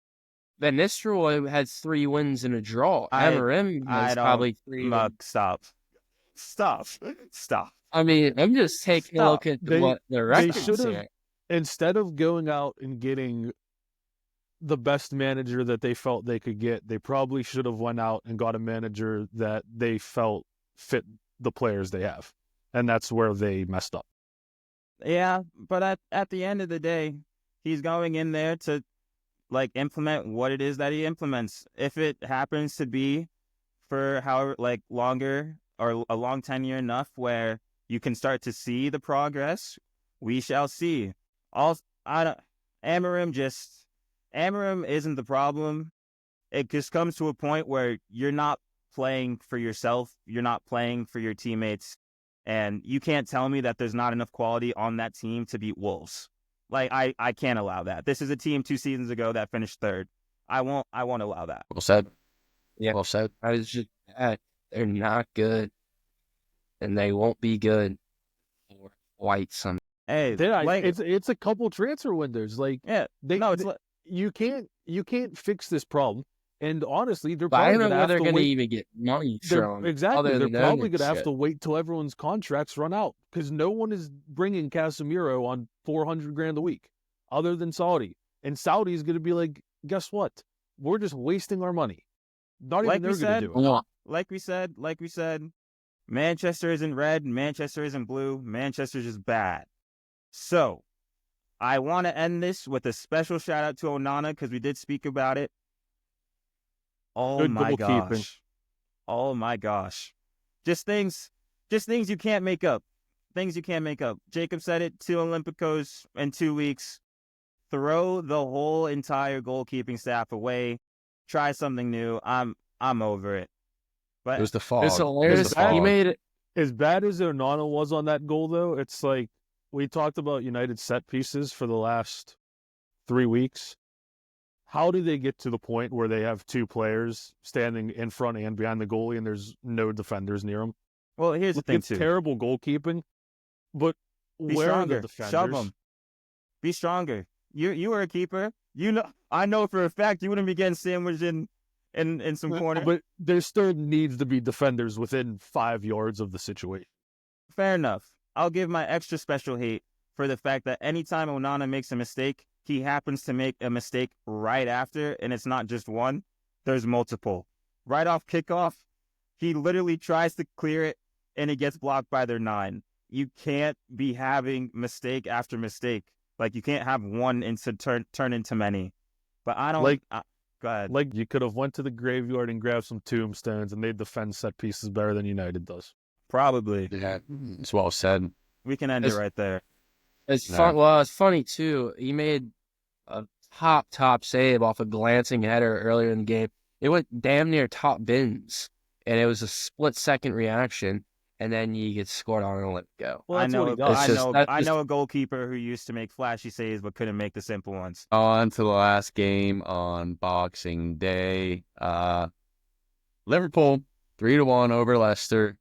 Van Nistelrooy had 3 wins and a draw. Amarim has probably 3. Stop. I mean, I'm just taking a look at what the records here. Instead of going out and getting the best manager that they felt they could get, they probably should have went out and got a manager that they felt fit the players they have. And that's where they messed up. Yeah, but at the end of the day, he's going in there to like implement what it is that he implements. If it happens to be for however longer or a long tenure enough where you can start to see the progress, we shall see. Amarim isn't the problem. It just comes to a point where you're not playing for yourself, you're not playing for your teammates, and you can't tell me that there's not enough quality on that team to beat Wolves. Like, I can't allow that. This is a team 2 seasons ago that finished 3rd. I won't allow that. Well said. Yeah. Well said. I was just they're not good. And they won't be good for quite some. Hey, it's a couple transfer windows. Like, yeah, you can't fix this problem. And honestly, they're But I probably don't know where they're going to even get money from. Exactly. They're probably going to have to wait till everyone's contracts run out because no one is bringing Casemiro on $400,000 a week other than Saudi. And Saudi is going to be like, guess what? We're just wasting our money. Not even they're going to do it. Like we said, Manchester isn't red, Manchester isn't blue, Manchester's just bad. So, I want to end this with a special shout out to Onana because we did speak about it. Oh my gosh. Just things you can't make up. Things you can't make up. Jacob said it, 2 Olympicos in 2 weeks. Throw the whole entire goalkeeping staff away. Try something new. I'm over it. But it was the fog. It's hilarious. He made it. As bad as Onana was on that goal, though, it's like we talked about United set pieces for the last 3 weeks. How do they get to the point where they have 2 players standing in front and behind the goalie and there's no defenders near them? Well, here's the thing, it's terrible goalkeeping, but where are the defenders? Shove them. Be stronger. You are a keeper. I know for a fact you wouldn't be getting sandwiched in some corner. But there still needs to be defenders within 5 yards of the situation. Fair enough. I'll give my extra special hate for the fact that anytime Onana makes a mistake, he happens to make a mistake right after, and it's not just one. There's multiple. Right off kickoff, he literally tries to clear it, and it gets blocked by their 9. You can't be having mistake after mistake. Like, you can't have one turn into many. But I don't... go ahead. Like, you could have went to the graveyard and grabbed some tombstones, and they defend set pieces better than United does. Probably. Yeah, it's well said. We can end it right there. It's fun. Well, it's funny too. He made a top save off a glancing header earlier in the game. It went damn near top bins, and it was a split-second reaction, and then you get scored on and let it go. Well, I know a a goalkeeper who used to make flashy saves but couldn't make the simple ones. On to the last game on Boxing Day. Liverpool 3-1 over Leicester.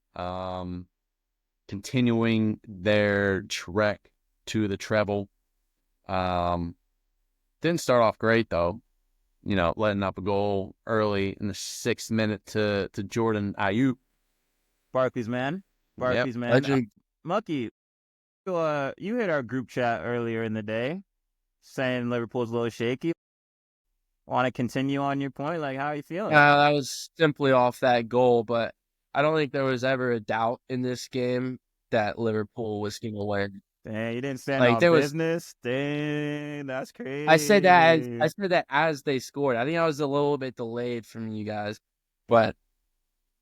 Continuing their trek to the treble. Didn't start off great though. You know, letting up a goal early in the 6th minute to Jordan Ayew. Barkley's man. Legend. Mucky, you hit our group chat earlier in the day saying Liverpool's a little shaky. Want to continue on your point? Like, how are you feeling? That was simply off that goal, but I don't think there was ever a doubt in this game that Liverpool was going to win. Dang, you didn't stand on business. Dang, that's crazy. I said that as they scored. I think I was a little bit delayed from you guys, but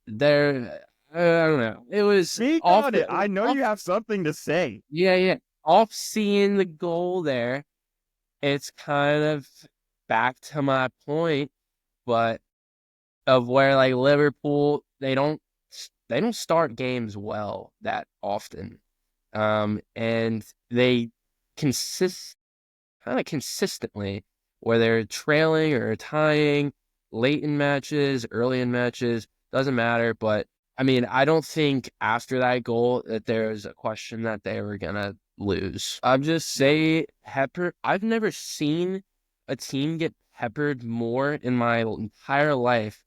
there, I don't know. It was Speak on it. I know you have something to say. Yeah. Off seeing the goal there, it's kind of back to my point, but of where like Liverpool, they don't start games well that often. And they consistently, where they're trailing or tying late in matches, early in matches, doesn't matter. But I mean, I don't think after that goal that there's a question that they were gonna lose. I'm just saying, I've never seen a team get peppered more in my entire life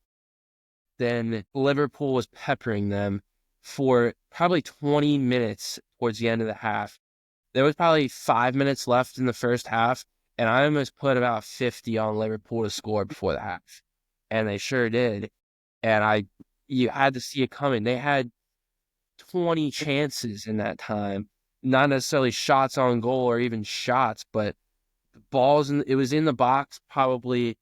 than Liverpool was peppering them for probably 20 minutes towards the end of the half. There was probably 5 minutes left in the first half, and I almost put about 50 on Liverpool to score before the half. And they sure did. And you had to see it coming. They had 20 chances in that time. Not necessarily shots on goal or even shots, but balls, it was in the box probably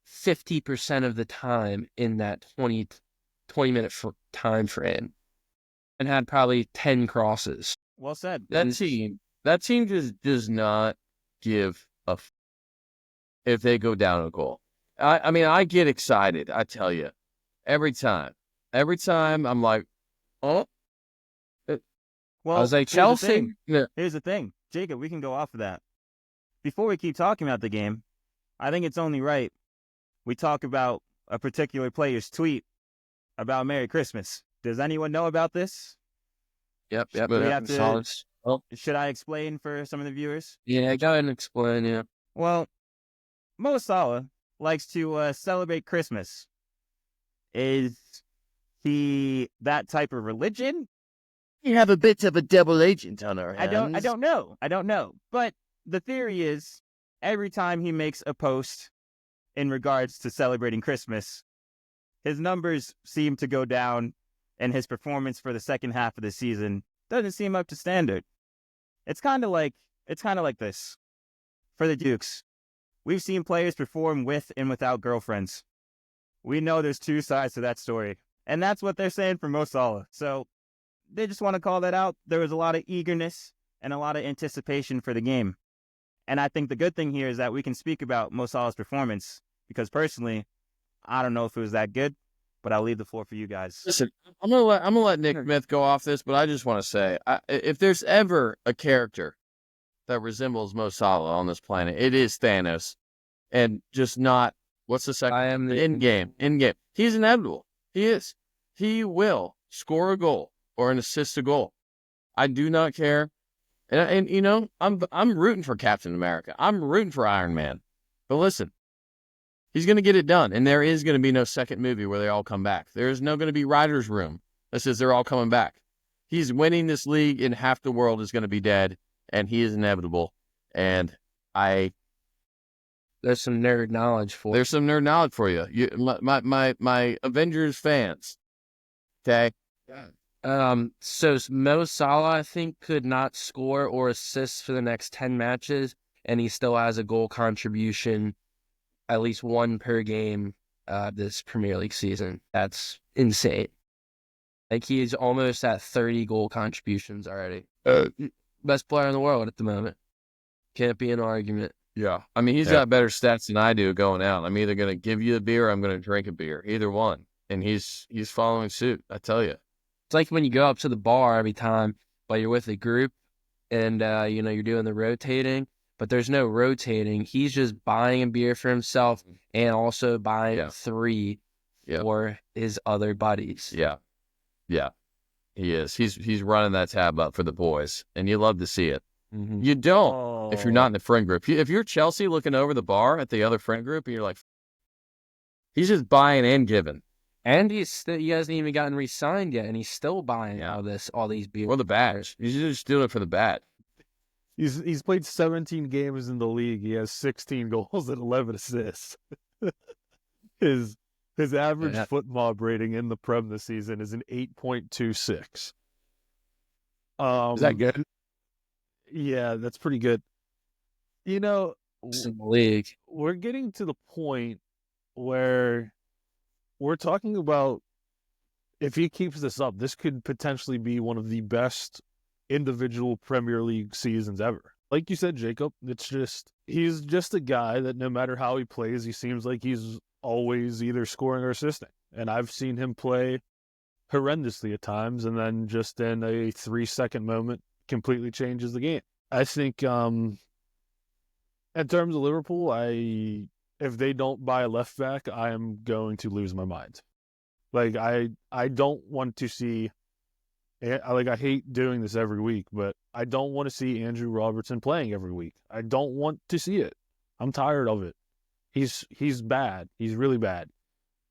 50% of the time in that 20-minute time frame, and had probably 10 crosses. Well said. That team just does not give a if they go down a goal. I mean, I get excited, I tell you, every time. Every time I'm like, oh. Well, I was like, Chelsea. Here's the thing. Jacob, we can go off of that. Before we keep talking about the game, I think it's only right we talk about a particular player's tweet about Merry Christmas. Does anyone know about this? Yep. Should I explain for some of the viewers? Yeah, go ahead and explain, yeah. Well, Mo Salah likes to celebrate Christmas. Is he that type of religion? You have a bit of a double agent on our hands. I don't know. But the theory is every time he makes a post in regards to celebrating Christmas, his numbers seem to go down, and his performance for the second half of the season doesn't seem up to standard. It's kind of like this. For the Dukes, we've seen players perform with and without girlfriends. We know there's two sides to that story, and that's what they're saying for Mo Salah. So they just want to call that out. There was a lot of eagerness and a lot of anticipation for the game. And I think the good thing here is that we can speak about Mo Salah's performance, because personally, I don't know if it was that good, but I'll leave the floor for you guys. Listen, I'm gonna let Nick Smith go off this, but I just want to say, if there's ever a character that resembles Mo Salah on this planet, it is Thanos, and just not what's the second? I am the in game. He's inevitable. He is. He will score a goal or an assist a goal. I do not care, and you know, I'm rooting for Captain America. I'm rooting for Iron Man, but listen. He's going to get it done, and there is going to be no second movie where they all come back. There is no going to be writer's room that says they're all coming back. He's winning this league, and half the world is going to be dead, and he is inevitable. And There's some nerd knowledge for there's some nerd knowledge for you. My Avengers fans. Okay. So Mo Salah, I think, could not score or assist for the next 10 matches, and he still has a goal contribution, at least one per game this Premier League season. That's insane. Like, he's almost at 30 goal contributions already. Best player in the world at the moment. Can't be an argument. Yeah. I mean, he's got better stats than I do going out. I'm either going to give you a beer or I'm going to drink a beer. Either one. And he's following suit, I tell you. It's like when you go up to the bar every time, but you're with a group and, you're doing the rotating, but there's no rotating. He's just buying a beer for himself and also buying 3 for his other buddies. Yeah. Yeah. He is. He's running that tab up for the boys, and you love to see it. Mm-hmm. You don't if you're not in the friend group. If you're Chelsea looking over the bar at the other friend group, and you're like, he's just buying and giving. And he hasn't even gotten re-signed yet, and he's still buying all these beers. Or the badge. He's just doing it for the badge. He's played 17 games in the league. He has 16 goals and 11 assists. His average foot mob rating in the Prem this season is an 8.26. Is that good? Yeah, that's pretty good. You know, in the league, we're getting to the point where we're talking about, if he keeps this up, this could potentially be one of the best individual Premier League seasons ever. Like you said, Jacob, he's just a guy that no matter how he plays, he seems like he's always either scoring or assisting. And I've seen him play horrendously at times, and then just in a 3-second moment, completely changes the game. I think in terms of Liverpool, if they don't buy a left back, I am going to lose my mind. Like, I don't want to see, I hate doing this every week, but I don't want to see Andrew Robertson playing every week. I don't want to see it. I'm tired of it. He's bad. He's really bad.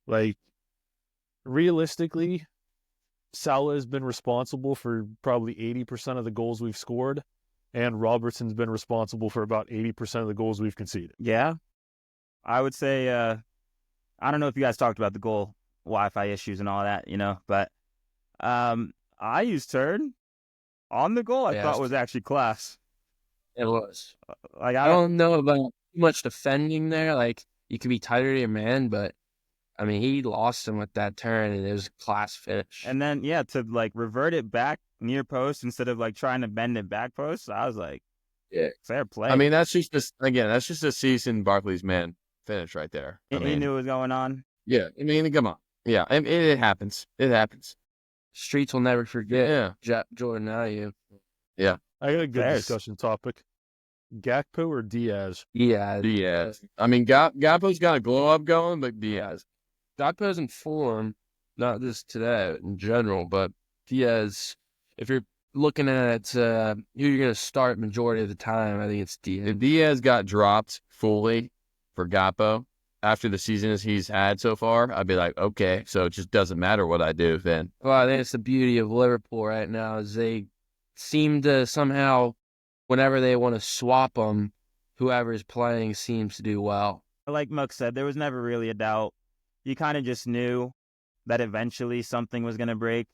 Like, realistically, Salah has been responsible for probably 80% of the goals we've scored, and Robertson's been responsible for about 80% of the goals we've conceded. Yeah. I would say, I don't know if you guys talked about the goal Wi-Fi issues and all that, but I used turn on the goal. I thought was actually class. It was. Like, I don't know about too much defending there. Like, you could be tighter to your man, but I mean, he lost him with that turn, and it was a class finish. And then, to like revert it back near post instead of like trying to bend it back post, I was like, fair play. I mean, that's just a seasoned Barkley's man finish right there. He knew what was going on. Yeah, I mean, come on. Yeah, it happens. It happens. Streets will never forget. Yeah, Jordan Ayew. Yeah, I got a good discussion topic. Gakpo or Diaz? Diaz. I mean, Gakpo's got a glow up going, but Diaz. Gakpo's in form, not just today in general, but Diaz. If you're looking at who you're going to start majority of the time, I think it's Diaz. If Diaz got dropped fully for Gakpo after the season as he's had so far, I'd be like, okay, so it just doesn't matter what I do then. Well, I think it's the beauty of Liverpool right now is they seem to somehow, whenever they want to swap them, whoever's playing seems to do well. Like Muck said, there was never really a doubt. You kind of just knew that eventually something was going to break.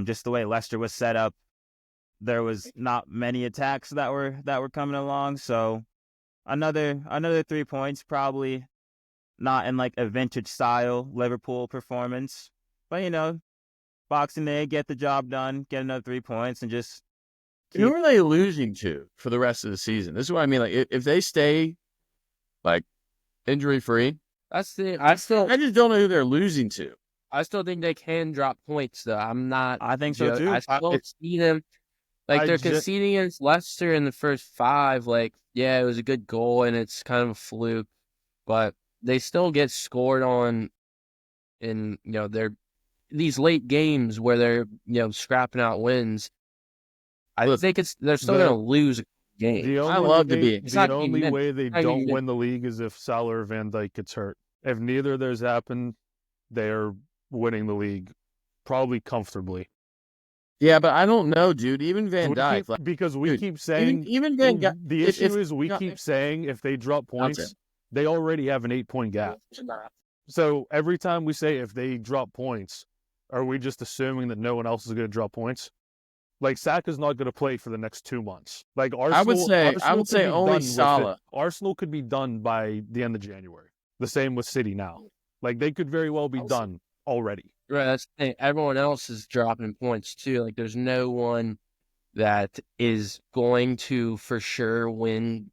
Just the way Leicester was set up, there was not many attacks that were coming along. So another 3 points, probably not in like a vintage style Liverpool performance, but Boxing Day, get the job done, get another 3 points, and just. Who are they losing to for the rest of the season? This is what I mean. Like, if they stay, like, injury-free, I just don't know who they're losing to. I still think they can drop points, though. I think so, too. I still see them. Like, they're conceding against Leicester in the first 5. Like, yeah, it was a good goal, and it's kind of a fluke. But they still get scored on in, they're these late games where they're, scrapping out wins. I think they're still going to lose a game. The only way they don't win the league is if Salah or Van Dijk gets hurt. If neither of those happen, they're winning the league probably comfortably. Yeah, but I don't know, dude. Even Van Dijk, because we dude, keep saying even Van Dijk. the issue is we keep saying if they drop points, they already have an 8-point gap. So every time we say if they drop points, are we just assuming that no one else is going to drop points? Like Saka's not going to play for the next 2 months. Like Arsenal, I would say only Salah. Arsenal could be done by the end of January. The same with City now. Like they could very well be done already. Right, that's the thing. Everyone else is dropping points too. Like there's no one that is going to for sure win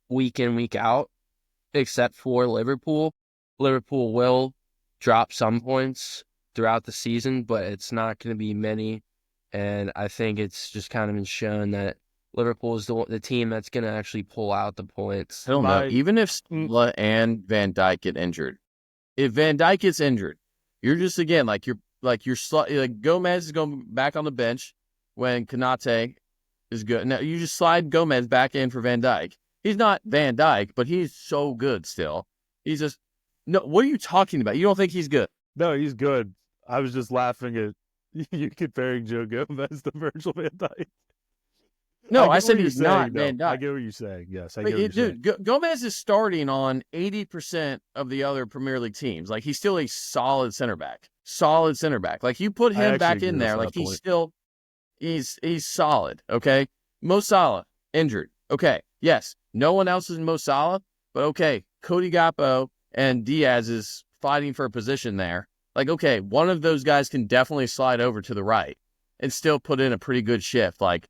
week in, week out, except for Liverpool. Liverpool will drop some points throughout the season, but it's not going to be many. And I think it's just kind of been shown that Liverpool is the team that's going to actually pull out the points. I don't know. Even if Salah and Van Dijk get injured, if Van Dijk gets injured, you're just again like Gomez is going back on the bench when Konate is good. Now you just slide Gomez back in for Van Dijk. He's not Van Dijk, but he's so good still. He's just no. What are you talking about? You don't think he's good? No, he's good. I was just laughing at you comparing Joe Gomez to Virgil Van Dijk. No, I said he's not Van Dijk. I get what you're saying. Yes, I get what you're saying. Gomez is starting on 80% of the other Premier League teams. Like he's still a solid center back. Solid center back. Like you put him back in there, like he's still he's solid. Okay, Mo Salah injured. Okay, yes, no one else is Mo Salah, but okay, Cody Gakpo and Diaz is fighting for a position there. Like okay, one of those guys can definitely slide over to the right and still put in a pretty good shift. Like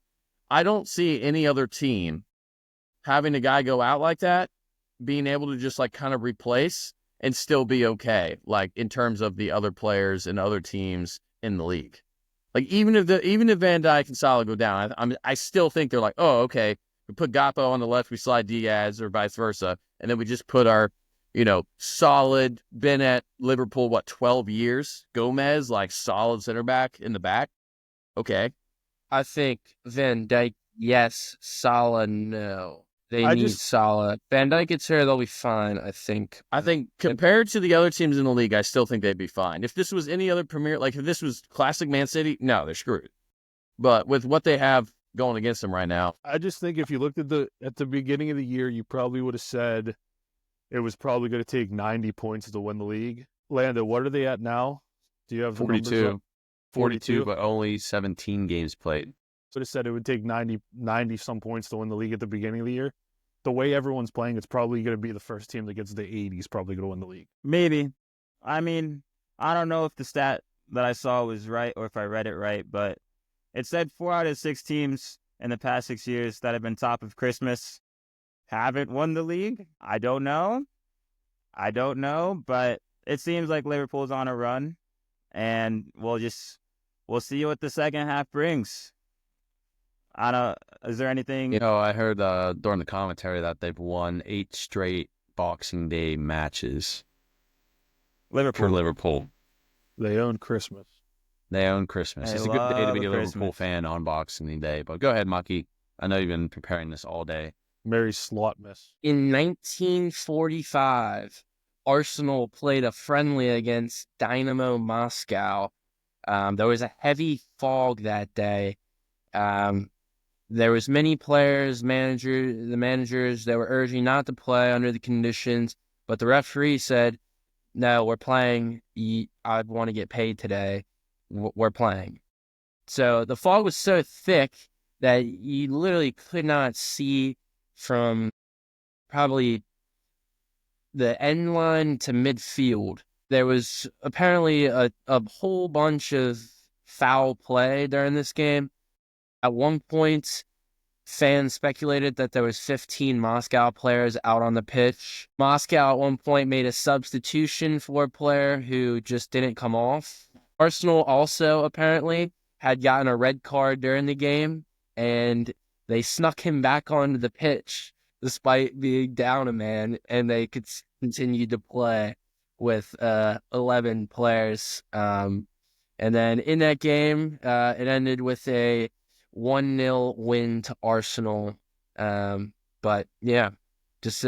I don't see any other team having a guy go out like that, being able to just like kind of replace and still be okay, like in terms of the other players and other teams in the league. Like even if Van Dijk and Salah go down, I still think they're like, oh, okay, we put Gakpo on the left, we slide Diaz or vice versa, and then we just put our, solid, been at Liverpool, 12 years, Gomez, like solid center back in the back. Okay. I think Van Dijk, yes. Salah, no. They need Salah. Van Dijk gets here, they'll be fine, I think. I think compared to the other teams in the league, I still think they'd be fine. If this was any other Premier, like if this was classic Man City, no, they're screwed. But with what they have going against them right now, I just think if you looked at the beginning of the year, you probably would have said it was probably going to take 90 points to win the league. Lando, what are they at now? Do you have 42? 42, but only 17 games played. So they said it would take 90 some points to win the league at the beginning of the year. The way everyone's playing, it's probably going to be the first team that gets the 80s probably going to win the league. Maybe. I mean, I don't know if the stat that I saw was right or if I read it right, but it said 4 out of 6 teams in the past 6 years that have been top of Christmas haven't won the league. I don't know, but it seems like Liverpool's on a run, and we'll see what the second half brings. Is there anything? I heard during the commentary that they've won 8 straight Boxing Day matches. For Liverpool. They own Christmas. It's a good day to be a Liverpool fan on Boxing Day. But go ahead, Mucky. I know you've been preparing this all day. Merry Slotmas. In 1945, Arsenal played a friendly against Dynamo Moscow. There was a heavy fog that day. There was many players, the managers that were urging not to play under the conditions, but the referee said, no, we're playing. I want to get paid today. We're playing. So the fog was so thick that you literally could not see from probably the end line to midfield. There was apparently a whole bunch of foul play during this game. At one point, fans speculated that there was 15 Moscow players out on the pitch. Moscow at one point made a substitution for a player who just didn't come off. Arsenal also apparently had gotten a red card during the game, and they snuck him back onto the pitch despite being down a man, and they could continue to play with 11 players. And then in that game, it ended with a 1-0 win to Arsenal. But yeah, just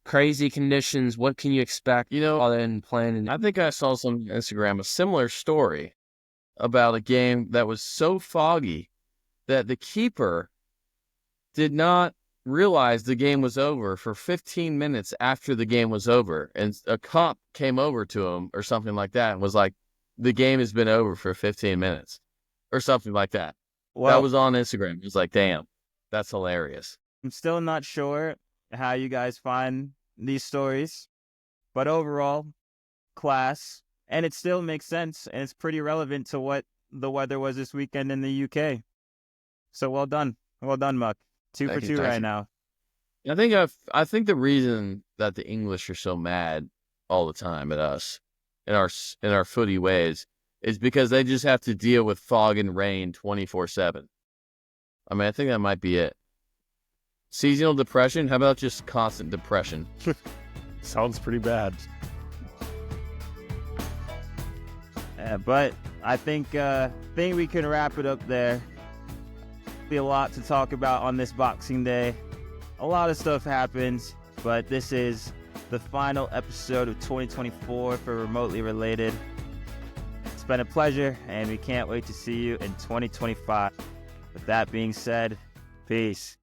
crazy conditions. What can you expect other than playing? I think I saw some Instagram, a similar story about a game that was so foggy that the keeper did not realize the game was over for 15 minutes after the game was over. And a cop came over to him or something like that and was like, the game has been over for 15 minutes or something like that. Well, that was on Instagram. It was like, damn, that's hilarious. I'm still not sure how you guys find these stories, but overall, class. And it still makes sense, and it's pretty relevant to what the weather was this weekend in the UK. So well done. Well done, Muck. 2 for 2 right now. I think the reason that the English are so mad all the time at us in our footy ways is because they just have to deal with fog and rain 24/7. I mean, I think that might be it. Seasonal depression? How about just constant depression? Sounds pretty bad. But I think we can wrap it up there. Be a lot to talk about on this Boxing Day. A lot of stuff happens, but this is the final episode of 2024 for Remotely Related. It's been a pleasure, and we can't wait to see you in 2025. With that being said, peace.